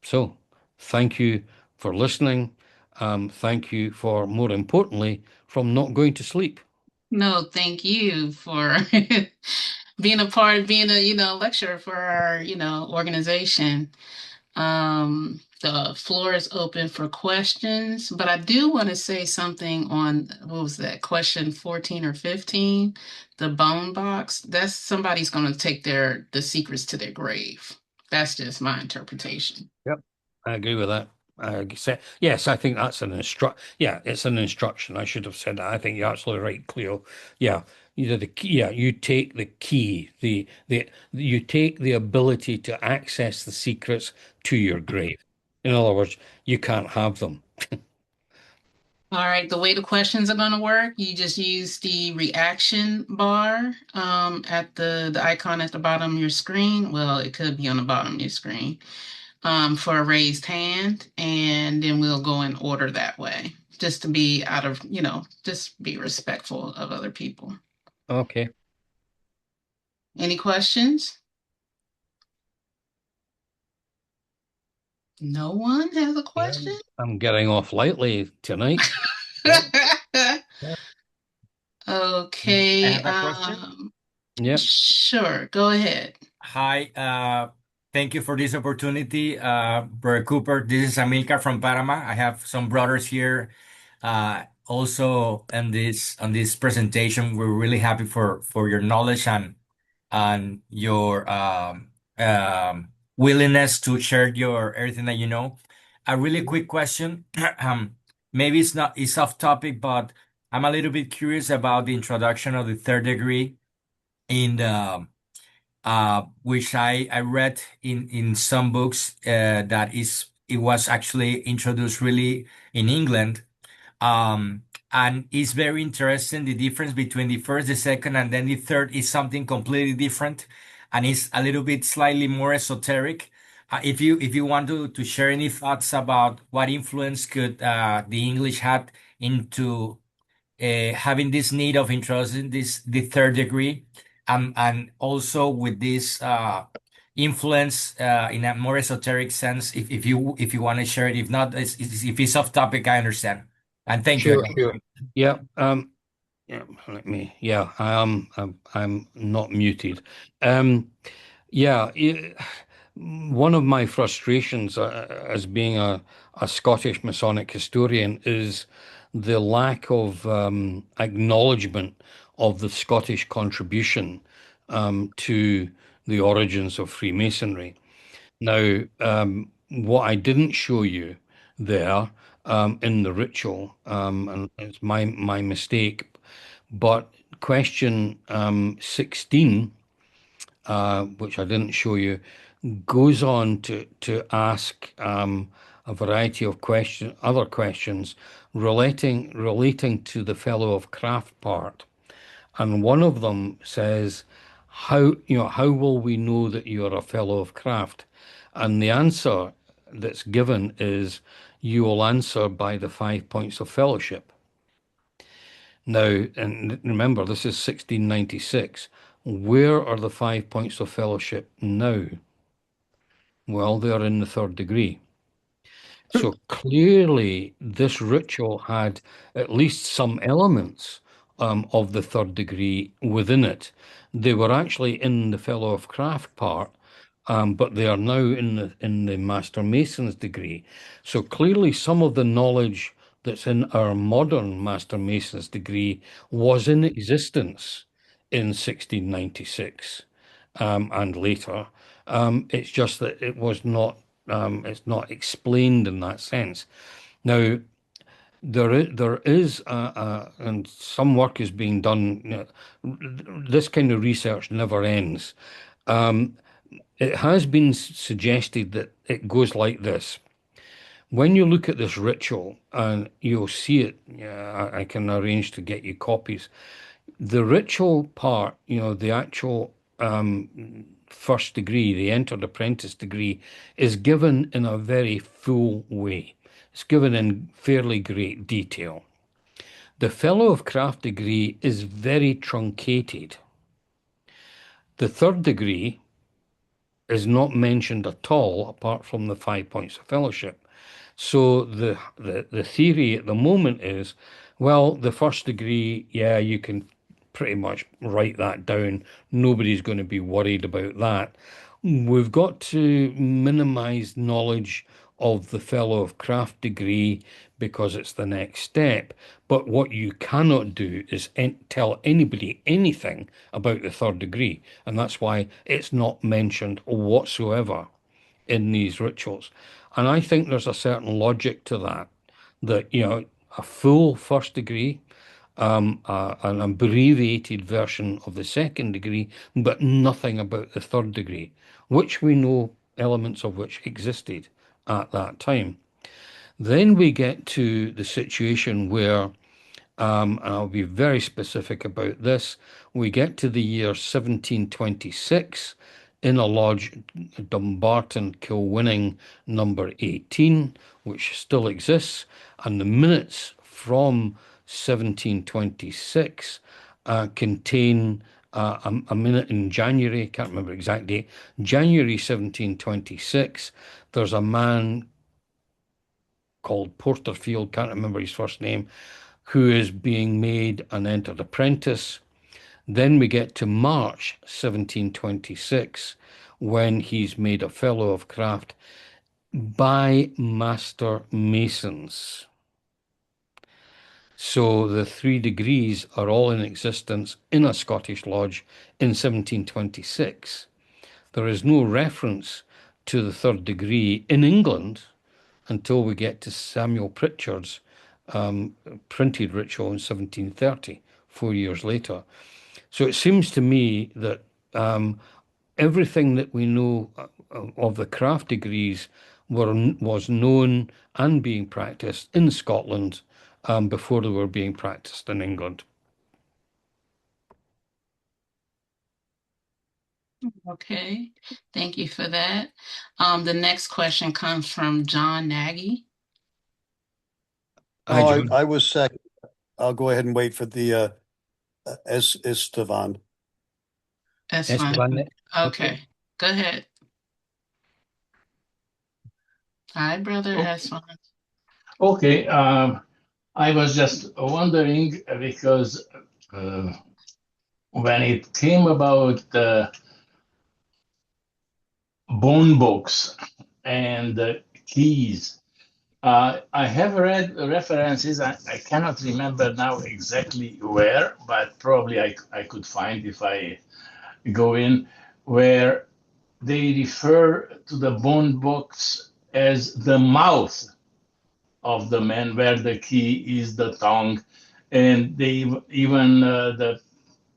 So thank you for listening. Thank you for, more importantly, from not going to sleep. No, thank you for being a part, being a, lecturer for our, organization. The floor is open for questions, but I do want to say something on, what was that, question 14 or 15, the bone box. That's somebody's going to take the secrets to their grave. That's just my interpretation. Yep. I agree with that. Yes, I think that's an Yeah, it's an instruction. I should have said that. I think you're absolutely right, Cleo. Yeah, the key. Yeah, you take the key. You take the ability to access the secrets to your grave. In other words, you can't have them. All right, the way the questions are going to work, you just use the reaction bar at the icon at the bottom of your screen. Well, it could be on the bottom of your screen for a raised hand, and then we'll go in order that way, just to be out of, just be respectful of other people. Okay. Any questions? No one has a Yeah. question? I'm getting off lightly tonight. Yeah. Yeah. I Okay, have a question. Yeah. sure, go ahead. Hi, thank you for this opportunity, Brother Cooper. This is Amilcar from Panama. I have some brothers here, also in this presentation. We're really happy for your knowledge and your willingness to share your everything that you know. A really quick question. Maybe it's off topic, but I'm a little bit curious about the introduction of the third degree in the which I read in some books that it was actually introduced really in England. Um, and it's very interesting. The difference between the first, the second, and then the third is something completely different, and it's a little bit slightly more esoteric. If you want to share any thoughts about what influence could the English had into having this need of introducing the third degree, and also with this influence in a more esoteric sense. If you want to share it, if not, if it's off topic, I understand. And thank you Sure, again. sure. Yeah. Yeah, yeah, I'm not muted. Um, yeah, one of my frustrations as being a Scottish Masonic historian is the lack of acknowledgement of the Scottish contribution to the origins of Freemasonry. Now, what I didn't show you there in the ritual, and it's my mistake, but question 16, which I didn't show you, goes on to ask a variety of other questions relating to the fellow of craft part. And one of them says, how will we know that you're a fellow of craft? And the answer that's given is, you will answer by the 5 points of fellowship. Now, and remember, this is 1696. Where are the 5 points of fellowship now? Well, they're in the third degree. So clearly, this ritual had at least some elements of the third degree within it. They were actually in the Fellow of Craft part, but they are now in the Master Mason's degree. So clearly, some of the knowledge that's in our modern Master Mason's degree was in existence in 1696 and later. It's just that it was not. It's not explained in that sense. Now, there is and some work is being done. This kind of research never ends. It has been suggested that it goes like this. When you look at this ritual, and you'll see it, yeah, I can arrange to get you copies. The ritual part, the actual first degree, the entered apprentice degree, is given in a very full way. It's given in fairly great detail. The Fellow of Craft degree is very truncated. The third degree is not mentioned at all, apart from the 5 points of fellowship. So the theory at the moment is, well, the first degree, yeah, you can pretty much write that down. Nobody's going to be worried about that. We've got to minimize knowledge of the Fellow of Craft degree because it's the next step. But what you cannot do is tell anybody anything about the third degree, and that's why it's not mentioned whatsoever. in these rituals. And I think there's a certain logic to that, a full first degree, an abbreviated version of the second degree, but nothing about the third degree, which we know elements of which existed at that time. Then we get to the situation where, and I'll be very specific about this, we get to the year 1726 in a lodge, Dumbarton Kilwinning number 18, which still exists, and the minutes from 1726 contain a minute in January, can't remember exact date, January 1726, there's a man called Porterfield, can't remember his first name, who is being made an entered apprentice. Then we get to March 1726, when he's made a Fellow of Craft by Master Masons. So the 3 degrees are all in existence in a Scottish lodge in 1726. There is no reference to the 3rd degree in England until we get to Samuel Pritchard's printed ritual in 1730, 4 years later. So it seems to me that everything that we know of the craft degrees was known and being practiced in Scotland before they were being practiced in England. Okay, thank you for that. The next question comes from John Nagy. Hi, Oh, John. I was second. I'll go ahead and wait for the Estevan. That's Esteban. fine. Okay, go ahead. Hi, brother. That's fine. Okay, I was just wondering because when it came about the bone books and the keys, I have read references. I cannot remember now exactly where, but probably I could find if I go in, where they refer to the bone books as the mouth of the man, where the key is the tongue, and they even the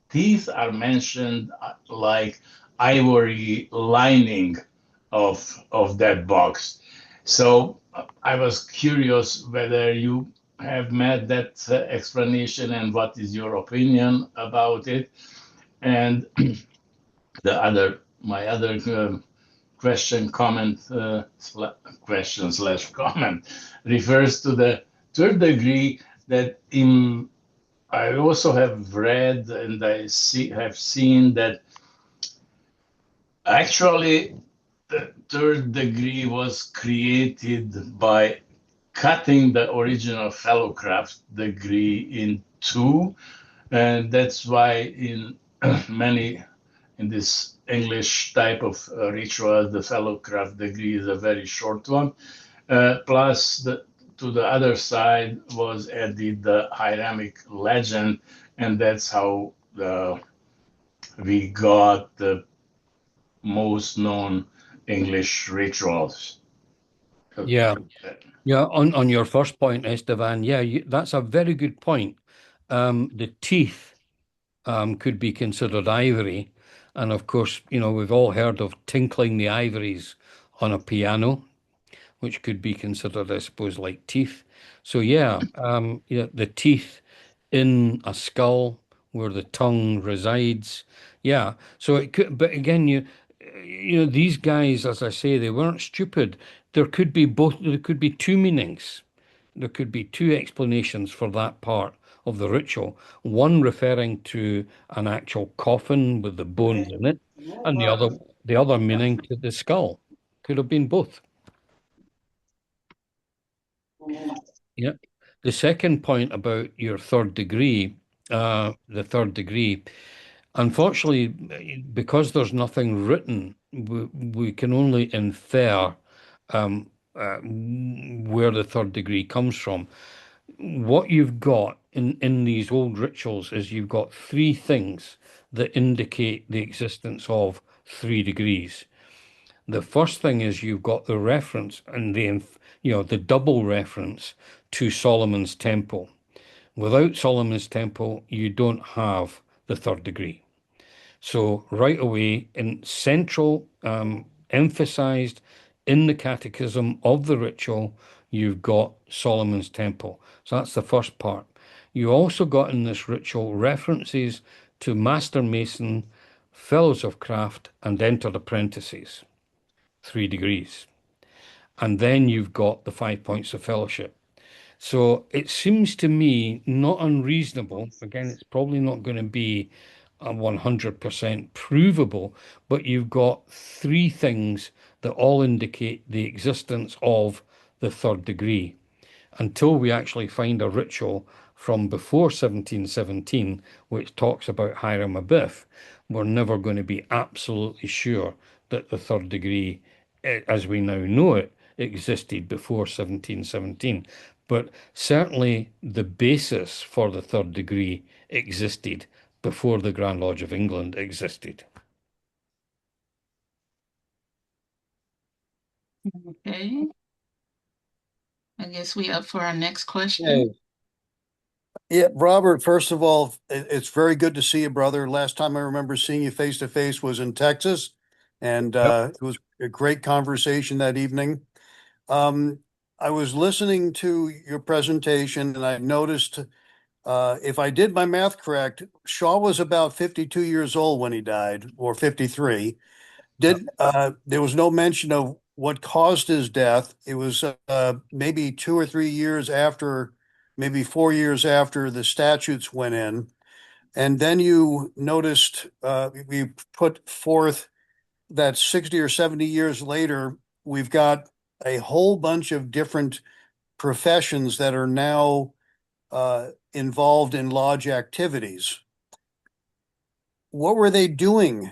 teeth are mentioned like ivory lining of that box. So I was curious whether you have met that explanation and what is your opinion about it. And my other question slash comment refers to the 3rd degree that I also have read and have seen that actually the 3rd degree was created by cutting the original fellowcraft degree in 2, and that's why in this English type of ritual, the fellowcraft degree is a very short one. Plus, to the other side was added the Hieramic legend, and that's how we got the most known English rituals. Yeah. On your first point, Estevan, that's a very good point. The teeth could be considered ivory, and of course, we've all heard of tinkling the ivories on a piano, which could be considered, I suppose, like teeth. So the teeth in a skull where the tongue resides. Yeah. So it could, but again, these guys, as I say, they weren't stupid. There could be both. There could be 2 meanings. There could be 2 explanations for that part of the ritual. One referring to an actual coffin with the bones in it, and the other meaning to the skull. Could have been both. Yeah. The second point about your 3rd degree, the 3rd degree, unfortunately, because there's nothing written, we can only infer where the 3rd degree comes from. What you've got in these old rituals is you've got 3 things that indicate the existence of 3 degrees. The first thing is you've got the reference and the double reference to Solomon's Temple. Without Solomon's Temple, you don't have the third degree. So right away, in central, emphasized in the catechism of the ritual, you've got Solomon's Temple. So that's the first part. You also got in this ritual references to Master Mason, Fellows of Craft, and Entered Apprentices, 3 degrees. And then you've got the 5 points of fellowship. So it seems to me not unreasonable. Again, it's probably not going to be 100% provable, but you've got 3 things that all indicate the existence of the third degree. Until we actually find a ritual from before 1717, which talks about Hiram Abiff, we're never going to be absolutely sure that the third degree, as we now know it, existed before 1717. But certainly the basis for the third degree existed before the Grand Lodge of England existed. Okay. I guess we up for our next question. Okay. Yeah, Robert, first of all, it's very good to see you, brother. Last time I remember seeing you face to face was in Texas, and it was a great conversation that evening. I was listening to your presentation, and I noticed, if I did my math correct, Shaw was about 52 years old when he died, or 53. There was no mention of what caused his death. It was maybe 2 or 3 years after, maybe 4 years after the statutes went in. And then you noticed, we put forth that 60 or 70 years later, we've got a whole bunch of different professions that are now involved in lodge activities. What were they doing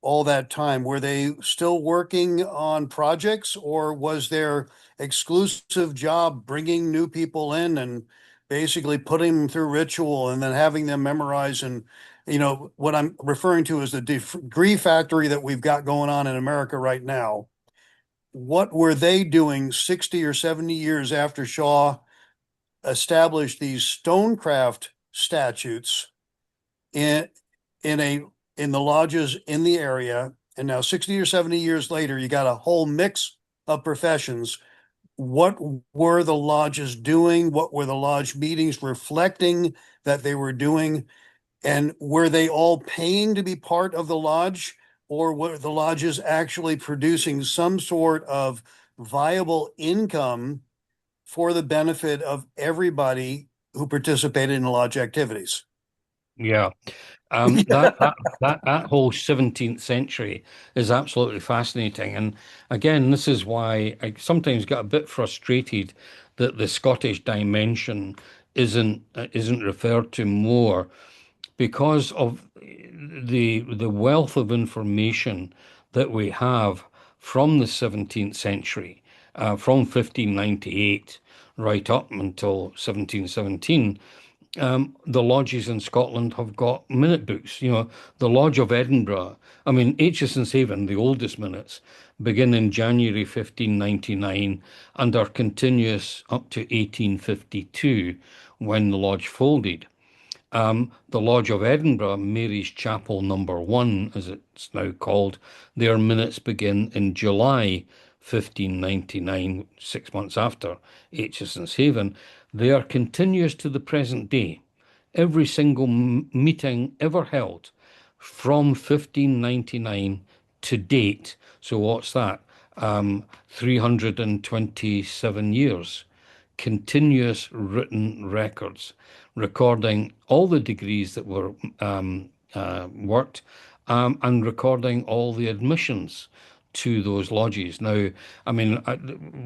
all that time? Were they still working on projects, or was their exclusive job bringing new people in and basically putting them through ritual and then having them memorize? And, what I'm referring to is the degree factory that we've got going on in America right now. What were they doing 60 or 70 years after Shaw established these stonecraft statutes in the lodges in the area? And now 60 or 70 years later, you got a whole mix of professions. What were the lodges doing? What were the lodge meetings reflecting that they were doing? And were they all paying to be part of the lodge, or were the lodges actually producing some sort of viable income for the benefit of everybody who participated in the lodge activities? Yeah. That whole 17th century is absolutely fascinating. And again, this is why I sometimes get a bit frustrated that the Scottish dimension isn't referred to more, because of the wealth of information that we have from the 17th century, from 1598 right up until 1717. The lodges in Scotland have got minute books. The Lodge of Edinburgh, I mean, Aitchison's Haven, the oldest minutes, begin in January 1599 and are continuous up to 1852 when the lodge folded. The Lodge of Edinburgh, Mary's Chapel number 1, as it's now called, their minutes begin in July 1599, 6 months after Aitchison's Haven. They are continuous to the present day. Every single meeting ever held from 1599 to date. So what's that? 327 years. Continuous written records recording all the degrees that were worked, and recording all the admissions to those lodges. Now, I mean,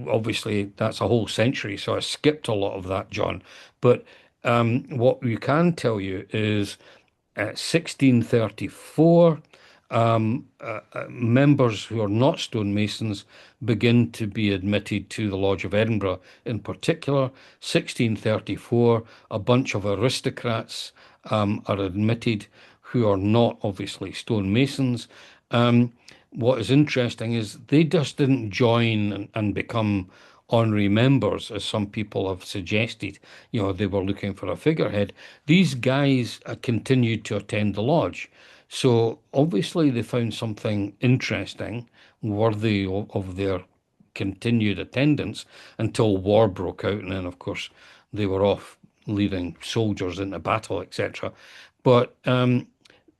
obviously that's a whole century, so I skipped a lot of that, John. But what we can tell you is 1634, members who are not stonemasons begin to be admitted to the Lodge of Edinburgh. In particular, 1634, a bunch of aristocrats are admitted who are not obviously stonemasons. what is interesting is they just didn't join and become honorary members, as some people have suggested. They were looking for a figurehead. These guys continued to attend the lodge. So obviously they found something interesting, worthy of their continued attendance until war broke out. And then, of course, they were off leading soldiers into battle, etc. But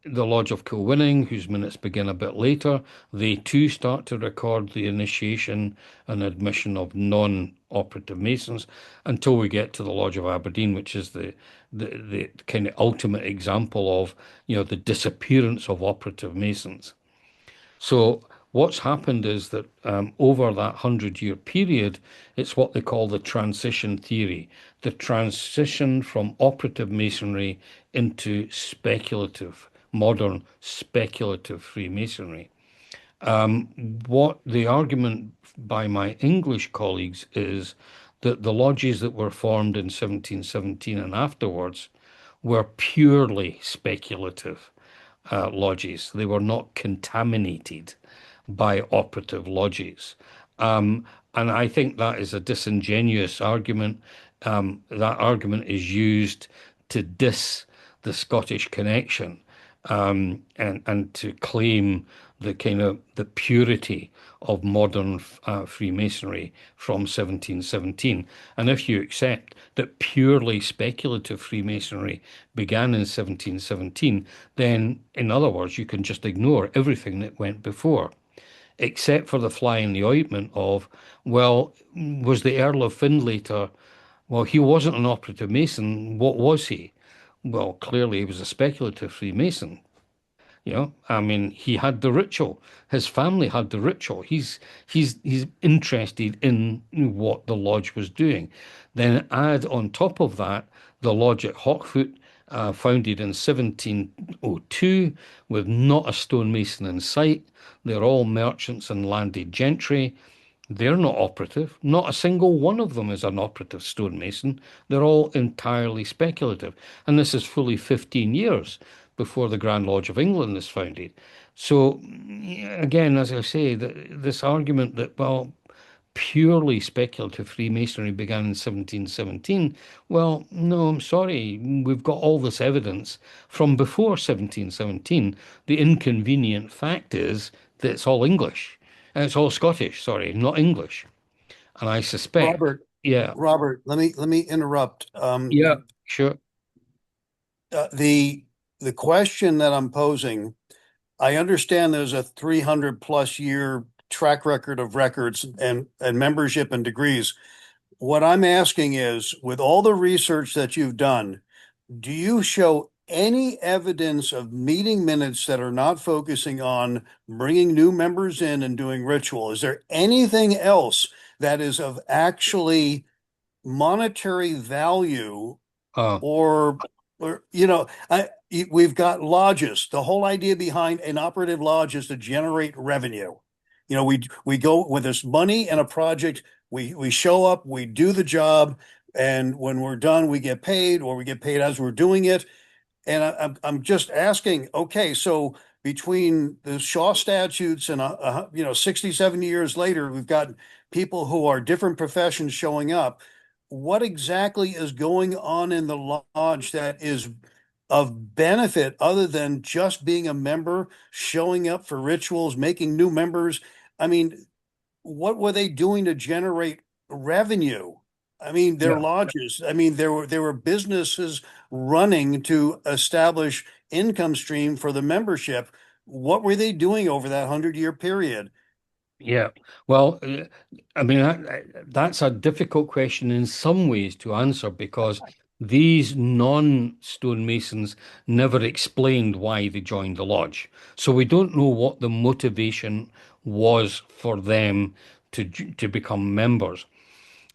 the Lodge of Kilwinning, whose minutes begin a bit later, they too start to record the initiation and admission of non-operative Masons until we get to the Lodge of Aberdeen, which is the kind of ultimate example of, the disappearance of operative Masons. So what's happened is that over that 100-year period, it's what they call the transition theory, the transition from operative Masonry into modern speculative Freemasonry. What the argument by my English colleagues is that the lodges that were formed in 1717 and afterwards were purely speculative lodges. They were not contaminated by operative lodges. And I think that is a disingenuous argument. That argument is used to diss the Scottish connection, and to claim the purity of modern Freemasonry from 1717. And if you accept that purely speculative Freemasonry began in 1717, then in other words, you can just ignore everything that went before, except for the fly in the ointment of, well, was the Earl of Findlater, well, he wasn't an operative Mason. What was he? Well, clearly he was a speculative Freemason. I mean, he had the ritual. His family had the ritual. He's interested in what the lodge was doing. Then add on top of that the lodge at Hawkfoot, founded in 1702, with not a stonemason in sight. They're all merchants and landed gentry. They're not operative. Not a single one of them is an operative stonemason. They're all entirely speculative. And this is fully 15 years before the Grand Lodge of England is founded. So, again, as I say, this argument that, well, purely speculative Freemasonry began in 1717, well, no, I'm sorry. We've got all this evidence from before 1717. The inconvenient fact is that it's all English. It's all Scottish, sorry, not English. And I suspect, Robert, yeah, let me interrupt. yeah, sure. The question that I'm posing, I understand there's a 300 plus year track record of records and membership and degrees. What I'm asking is, with all the research that you've done, do you show any evidence of meeting minutes that are not focusing on bringing new members in and doing ritual? Is there anything else that is of actually monetary value, or we've got lodges. The whole idea behind an operative lodge is to generate revenue. We go with this money and a project, we show up, we do the job, and when we're done, we get paid, or we get paid as we're doing it. And I'm just asking, okay, so between the Schaw Statutes and 67 years later, we've got people who are different professions showing up. What exactly is going on in the lodge that is of benefit other than just being a member, showing up for rituals, making new members? I mean, what were they doing to generate revenue? I mean, their lodges. I mean, there were businesses running to establish income stream for the membership. What were they doing over that 100-year period? Yeah, well, I mean, that's a difficult question in some ways to answer, because these non-stonemasons never explained why they joined the lodge. So we don't know what the motivation was for them to become members.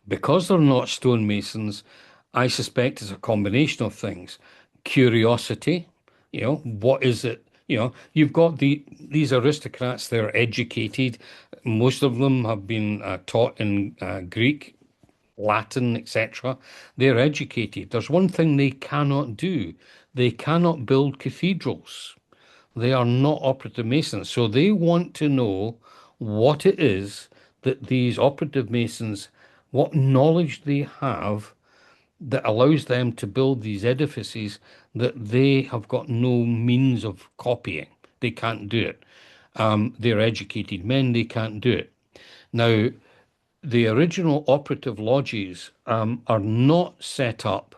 Because they're not stonemasons, I suspect it's a combination of things. Curiosity, what is it? You've got these aristocrats, they're educated. Most of them have been taught in Greek, Latin, etc. They're educated. There's one thing they cannot do. They cannot build cathedrals. They are not operative Masons. So they want to know what it is that these operative Masons, what knowledge they have that allows them to build these edifices that they have got no means of copying. They can't do it. They're educated men, they can't do it. Now, the original operative lodges are not set up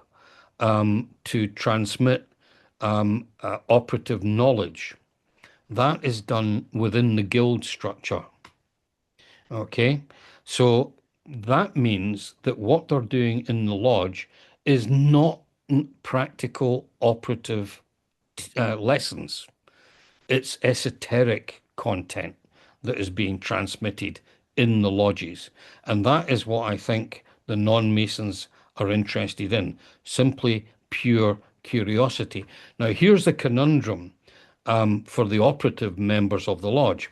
to transmit operative knowledge. That is done within the guild structure. Okay, so that means that what they're doing in the lodge is not practical operative lessons. It's esoteric content that is being transmitted in the lodges. And that is what I think the non-Masons are interested in, simply pure curiosity. Now, here's the conundrum for the operative members of the lodge.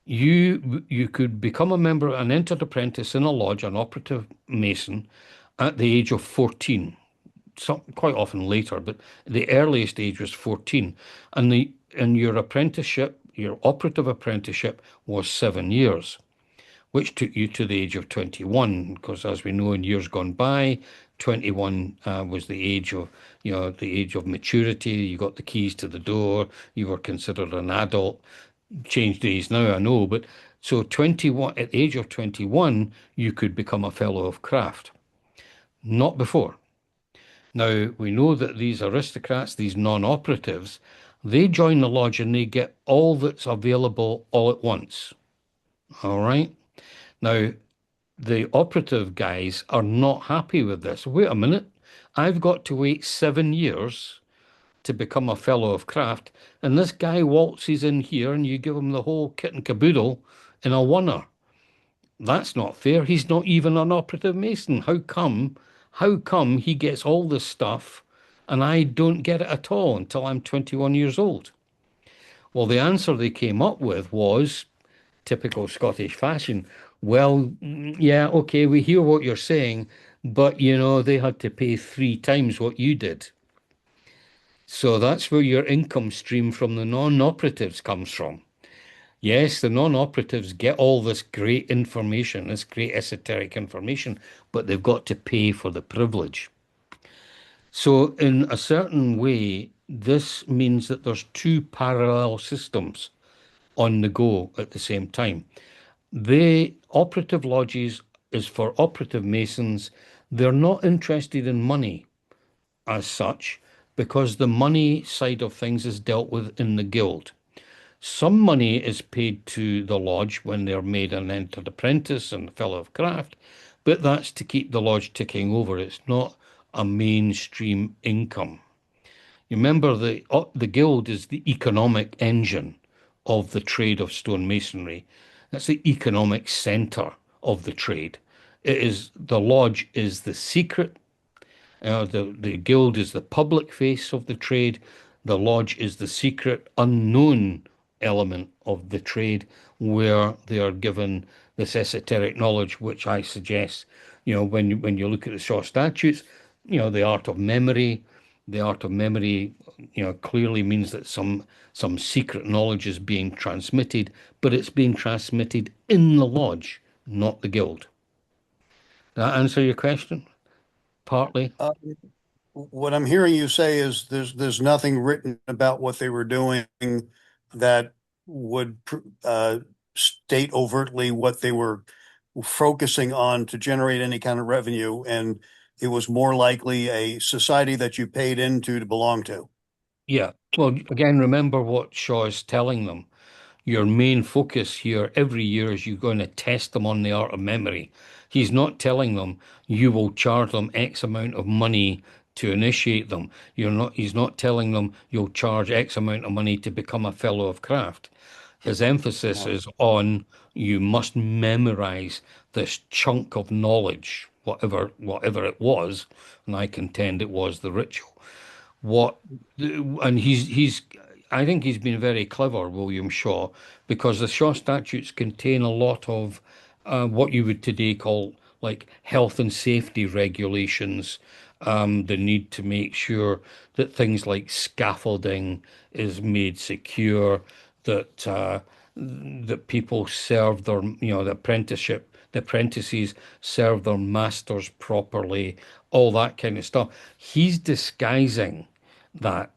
You could become a member, an entered apprentice in a lodge, an operative Mason, at the age of 14. Quite often later, but the earliest age was 14. And your apprenticeship, your operative apprenticeship, was 7 years, which took you to the age of 21, because as we know in years gone by, 21 was the age of, the age of maturity. You got the keys to the door. You were considered an adult. Changed days now, I know, but so 21, at the age of 21, you could become a fellow of craft. Not before. Now, we know that these aristocrats, these non-operatives, they join the lodge and they get all that's available all at once. All right? Now, the operative guys are not happy with this. Wait a minute. I've got to wait 7 years to become a fellow of craft, and this guy waltzes in here and you give him the whole kit and caboodle in a oneer. That's not fair. He's not even an operative Mason. How come he gets all this stuff and I don't get it at all until I'm 21 years old? Well, the answer they came up with was typical Scottish fashion. Well, yeah, okay, we hear what you're saying, but they had to pay 3 times what you did. So that's where your income stream from the non-operatives comes from. Yes, the non-operatives get all this great information, this great esoteric information, but they've got to pay for the privilege. So in a certain way, this means that there's 2 parallel systems on the go at the same time. The operative lodges is for operative Masons. They're not interested in money as such, because the money side of things is dealt with in the guild. Some money is paid to the lodge when they're made an entered apprentice and fellow of craft, but that's to keep the lodge ticking over. It's not a mainstream income. You remember the guild is the economic engine of the trade of stonemasonry. That's the economic center of the trade. The lodge is the secret. The guild is the public face of the trade. The lodge is the secret, unknown element of the trade, where they are given this esoteric knowledge, which I suggest, when you look at the Schaw Statutes, the art of memory. The art of memory, clearly means that some secret knowledge is being transmitted, but it's being transmitted in the lodge, not the guild. Does that answer your question? Partly. What I'm hearing you say is there's nothing written about what they were doing that would state overtly what they were focusing on to generate any kind of revenue, and it was more likely a society that you paid into to belong to. Yeah. Well, again, remember what Shaw is telling them. Your main focus here every year is you're going to test them on the art of memory. He's not telling them you will charge them X amount of money to initiate them. He's not telling them you'll charge X amount of money to become a fellow of craft. His emphasis is on you must memorize this chunk of knowledge, whatever it was, and I contend it was the ritual. I think he's been very clever, William Shaw, because the Schaw Statutes contain a lot of what you would today call like health and safety regulations, the need to make sure that things like scaffolding is made secure, that that people serve their, the apprentices serve their masters properly, all that kind of stuff. He's disguising that.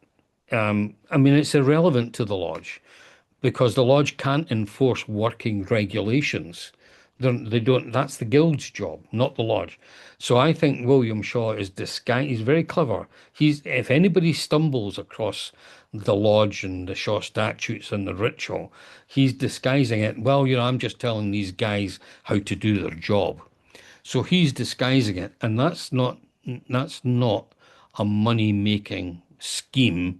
I mean, it's irrelevant to the lodge because the lodge can't enforce working regulations. They don't. That's the guild's job, not the lodge. So I think William Shaw is disguised. He's very clever. If anybody stumbles across the lodge and the Shaw statutes and the ritual, he's disguising it. Well, I'm just telling these guys how to do their job. So he's disguising it, and that's not a money-making scheme,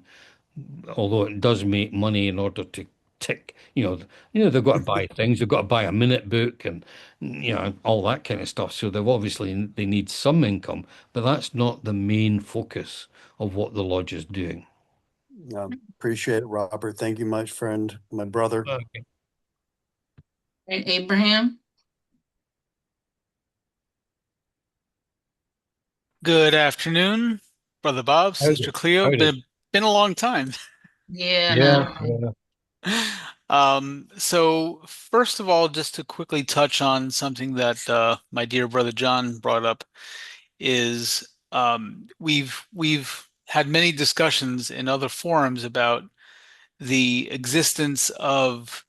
although it does make money in order to tick, they've got to buy things, they've got to buy a minute book and all that kind of stuff. So they need some income, but that's not the main focus of what the lodge is doing. Appreciate it, Robert. Thank you much, friend, my brother. Okay. And Abraham? Good afternoon, Brother Bob, Sister Cleo. Been a long time. Yeah. So first of all, just to quickly touch on something that my dear brother John brought up is we've had many discussions in other forums about the existence of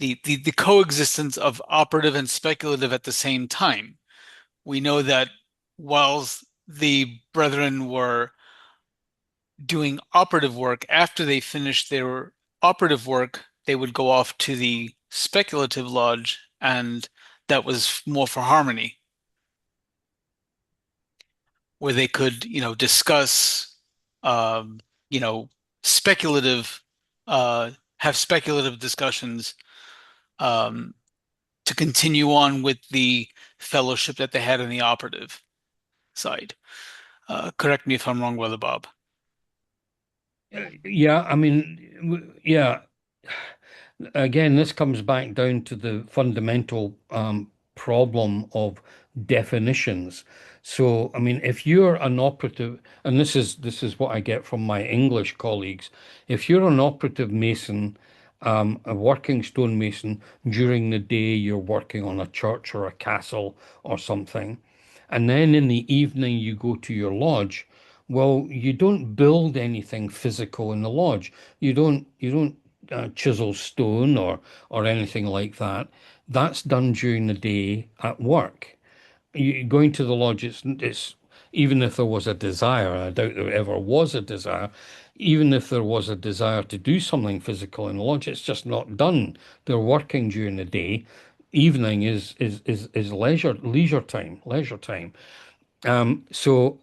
the coexistence of operative and speculative at the same time. We know that whilst the brethren were doing operative work, after they finished their operative work, they would go off to the speculative lodge, and that was more for harmony, where they could, discuss, speculative, have speculative discussions to continue on with the fellowship that they had in the operative side. Correct me if I'm wrong, Brother Bob. Yeah, I mean, yeah. Again, this comes back down to the fundamental problem of definitions. So, I mean, if you're an operative, and this is what I get from my English colleagues, if you're an operative mason, a working stonemason, during the day you're working on a church or a castle or something, and then in the evening you go to your lodge. Well, you don't build anything physical in the lodge. You don't chisel stone or anything like that. That's done during the day at work. Going to the lodge, it's even if there was a desire, I doubt there ever was a desire. Even if there was a desire to do something physical in the lodge, it's just not done. They're working during the day. Evening is leisure time. So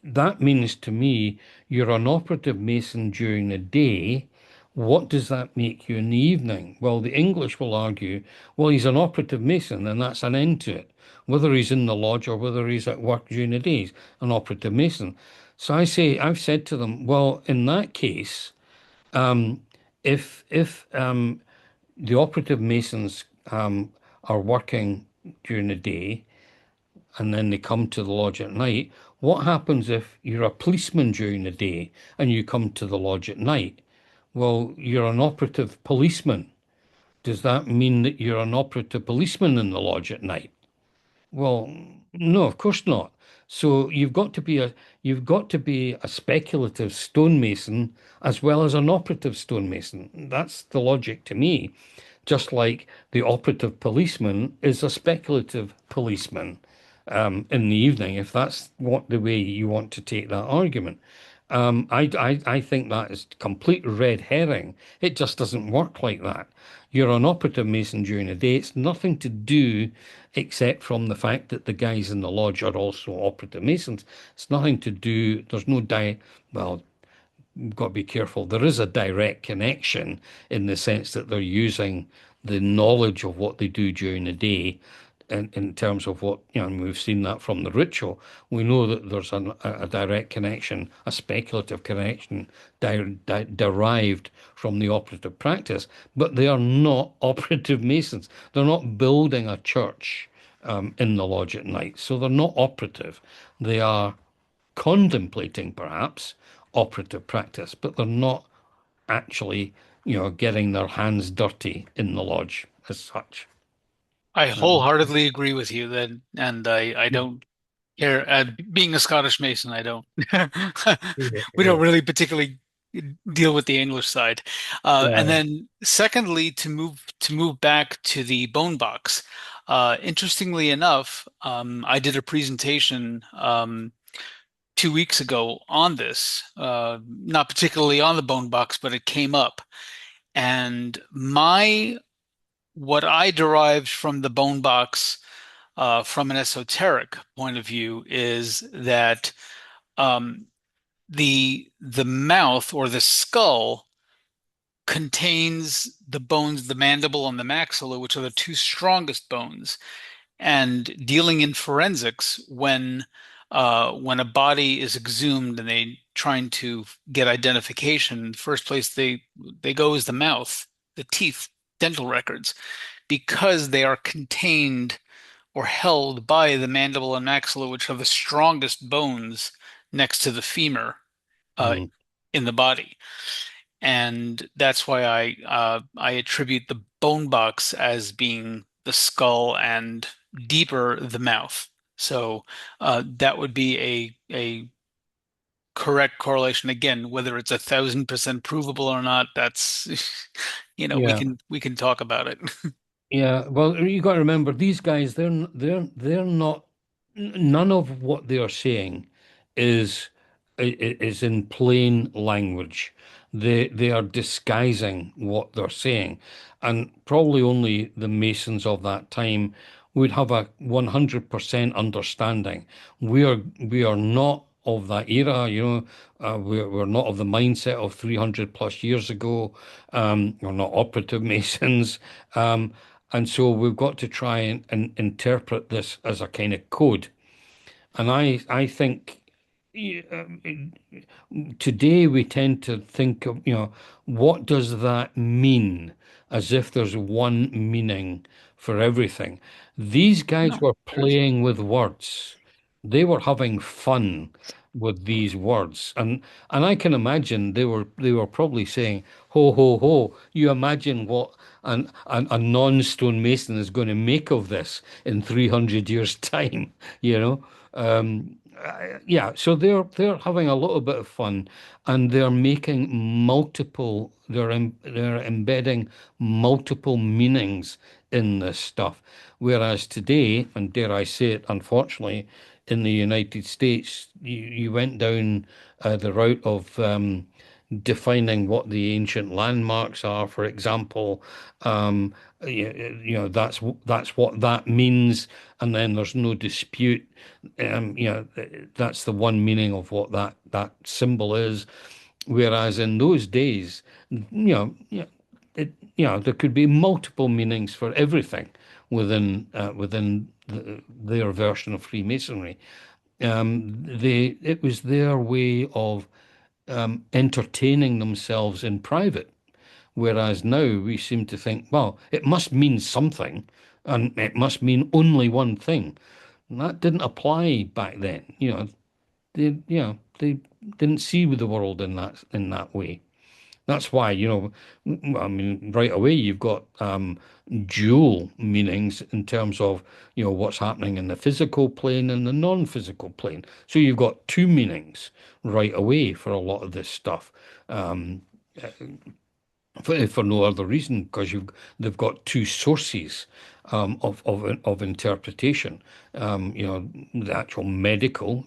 that means to me, you're an operative mason during the day. What does that make you in the evening? Well, the English will argue, well, he's an operative mason, and that's an end to it. Whether he's in the lodge or whether he's at work during the day, he's an operative mason. So I've said to them, well, in that case, if the operative masons are working during the day, and then they come to the lodge at night. What happens if you're a policeman during the day and you come to the lodge at night? Well, you're an operative policeman. Does that mean that you're an operative policeman in the lodge at night? Well, no, of course not. So you've got to be a speculative stonemason as well as an operative stonemason. That's the logic to me. Just like the operative policeman is a speculative policeman in the evening, if that's the way you want to take that argument. I think that is complete red herring. It just doesn't work like that. You're an operative mason during the day. It's nothing to do except from the fact that the guys in the lodge are also operative masons. It's nothing to do, there's no well, you've got to be careful. There is a direct connection in the sense that they're using the knowledge of what they do during the day in terms of what, and we've seen that from the ritual. We know that there's a direct connection, a speculative connection derived from the operative practice, but they are not operative masons. They're not building a church in the lodge at night, so they're not operative. They are contemplating perhaps operative practice, but they're not actually, getting their hands dirty in the lodge as such. I wholeheartedly agree with you that, and I don't care. Being a Scottish Mason, I don't. We Yeah. don't really particularly deal with the English side. And then, secondly, to move back to the bone box. Interestingly enough, I did a presentation 2 weeks ago on this, not particularly on the bone box, but it came up. And what I derived from the bone box, from an esoteric point of view, is that the mouth or the skull contains the bones, the mandible and the maxilla, which are the two strongest bones. And dealing in forensics, when a body is exhumed and they trying to get identification, the first place they go is the mouth, the teeth, dental records, because they are contained or held by the mandible and maxilla, which are the strongest bones next to the femur Mm. in the body. And that's why I attribute the bone box as being the skull and deeper the mouth. So that would be a correct correlation. Again, whether it's 1,000% provable or not, that's Yeah. we can talk about it. Yeah, well, you got to remember these guys. They're not. None of what they are saying is in plain language. They are disguising what they're saying, and probably only the Masons of that time would have a 100% understanding. We are not of that era, we're not of the mindset of 300 plus years ago. We're not operative Masons. And so we've got to try and interpret this as a kind of code. And I think today we tend to think of, what does that mean? As if there's one meaning for everything. These guys were playing with words. They were having fun with these words. And I can imagine they were probably saying, ho, ho, ho, you imagine what a non-stonemason is going to make of this in 300 years' time, you know? Yeah, so they're having a little bit of fun, and they're making multiple. They're embedding multiple meanings in this stuff. Whereas today, and dare I say it, unfortunately, in the United States, you went down the route of defining what the ancient landmarks are, for example. That's what that means, and then there's no dispute. That's the one meaning of what that symbol is. Whereas in those days, there could be multiple meanings for everything within their version of Freemasonry. It was their way of entertaining themselves in private. Whereas now we seem to think, well, it must mean something, and it must mean only one thing. And that didn't apply back then. They didn't see the world in that way. That's why, I mean, right away you've got dual meanings in terms of, what's happening in the physical plane and the non-physical plane. So you've got two meanings right away for a lot of this stuff. For no other reason, because they've got two sources of interpretation. The actual medical,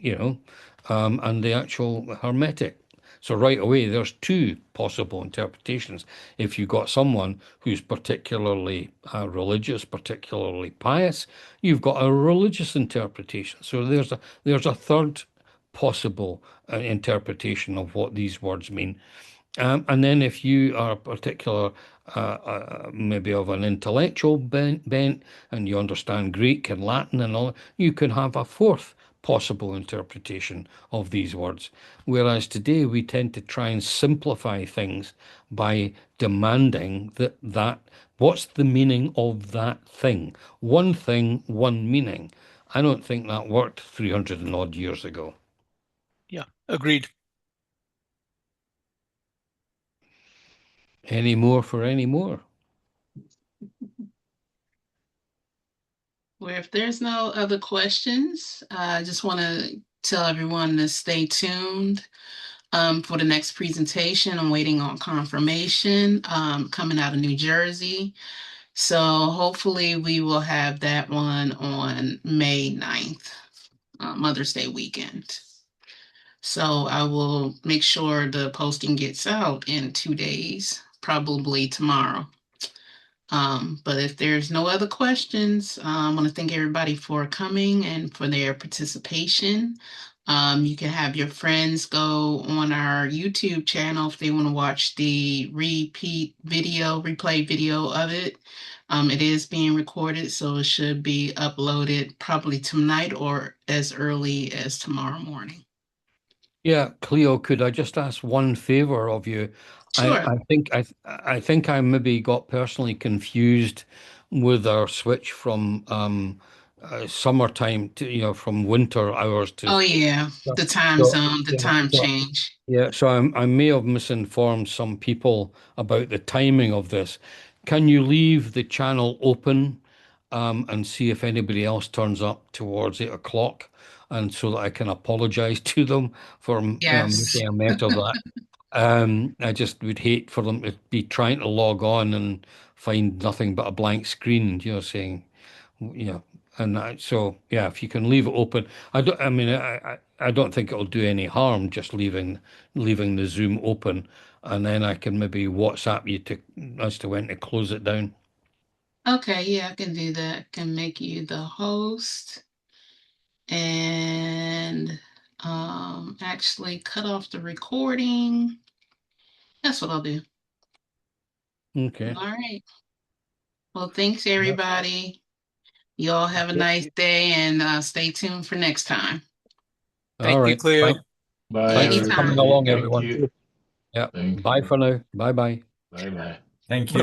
and the actual hermetic. So right away, there's two possible interpretations. If you've got someone who's particularly religious, particularly pious, you've got a religious interpretation. So there's a third possible interpretation of what these words mean. And then if you are a particular, maybe of an intellectual bent, and you understand Greek and Latin and all, you can have a fourth possible interpretation of these words. Whereas today we tend to try and simplify things by demanding that what's the meaning of that thing? One thing, one meaning. I don't think that worked 300 and odd years ago. Yeah, agreed. Any more for any more? Well, if there's no other questions, I just want to tell everyone to stay tuned for the next presentation. I'm waiting on confirmation coming out of New Jersey. So hopefully we will have that one on May 9th, Mother's Day weekend. So I will make sure the posting gets out in 2 days, probably tomorrow. But if there's no other questions, I want to thank everybody for coming and for their participation. You can have your friends go on our YouTube channel if they want to watch the replay video of it. It is being recorded, so it should be uploaded probably tonight or as early as tomorrow morning. Yeah, Cleo, could I just ask one favor of you? Sure. I think I maybe got personally confused with our switch from summertime to from winter hours to Oh, yeah. The time so zone, the yeah, time so change. yeah, so I may have misinformed some people about the timing of this. Can you leave the channel open and see if anybody else turns up towards 8 o'clock, and so that I can apologize to them for Yes. making a mess of that. I just would hate for them to be trying to log on and find nothing but a blank screen, saying, and so yeah, if you can leave it open, I don't think it'll do any harm just leaving the Zoom open, and then I can maybe WhatsApp you as to when to close it down. Okay, yeah, I can do that. I can make you the host and actually cut off the recording. That's what I'll do. Okay. All right. Well, thanks everybody. You all have a nice day and stay tuned for next time. Thank All you, right. Cleo. Bye, Thanks for Anytime. coming everybody. along, Thank everyone. you. Yeah. Thank Bye you. for now. Bye bye. Bye bye. Thank you.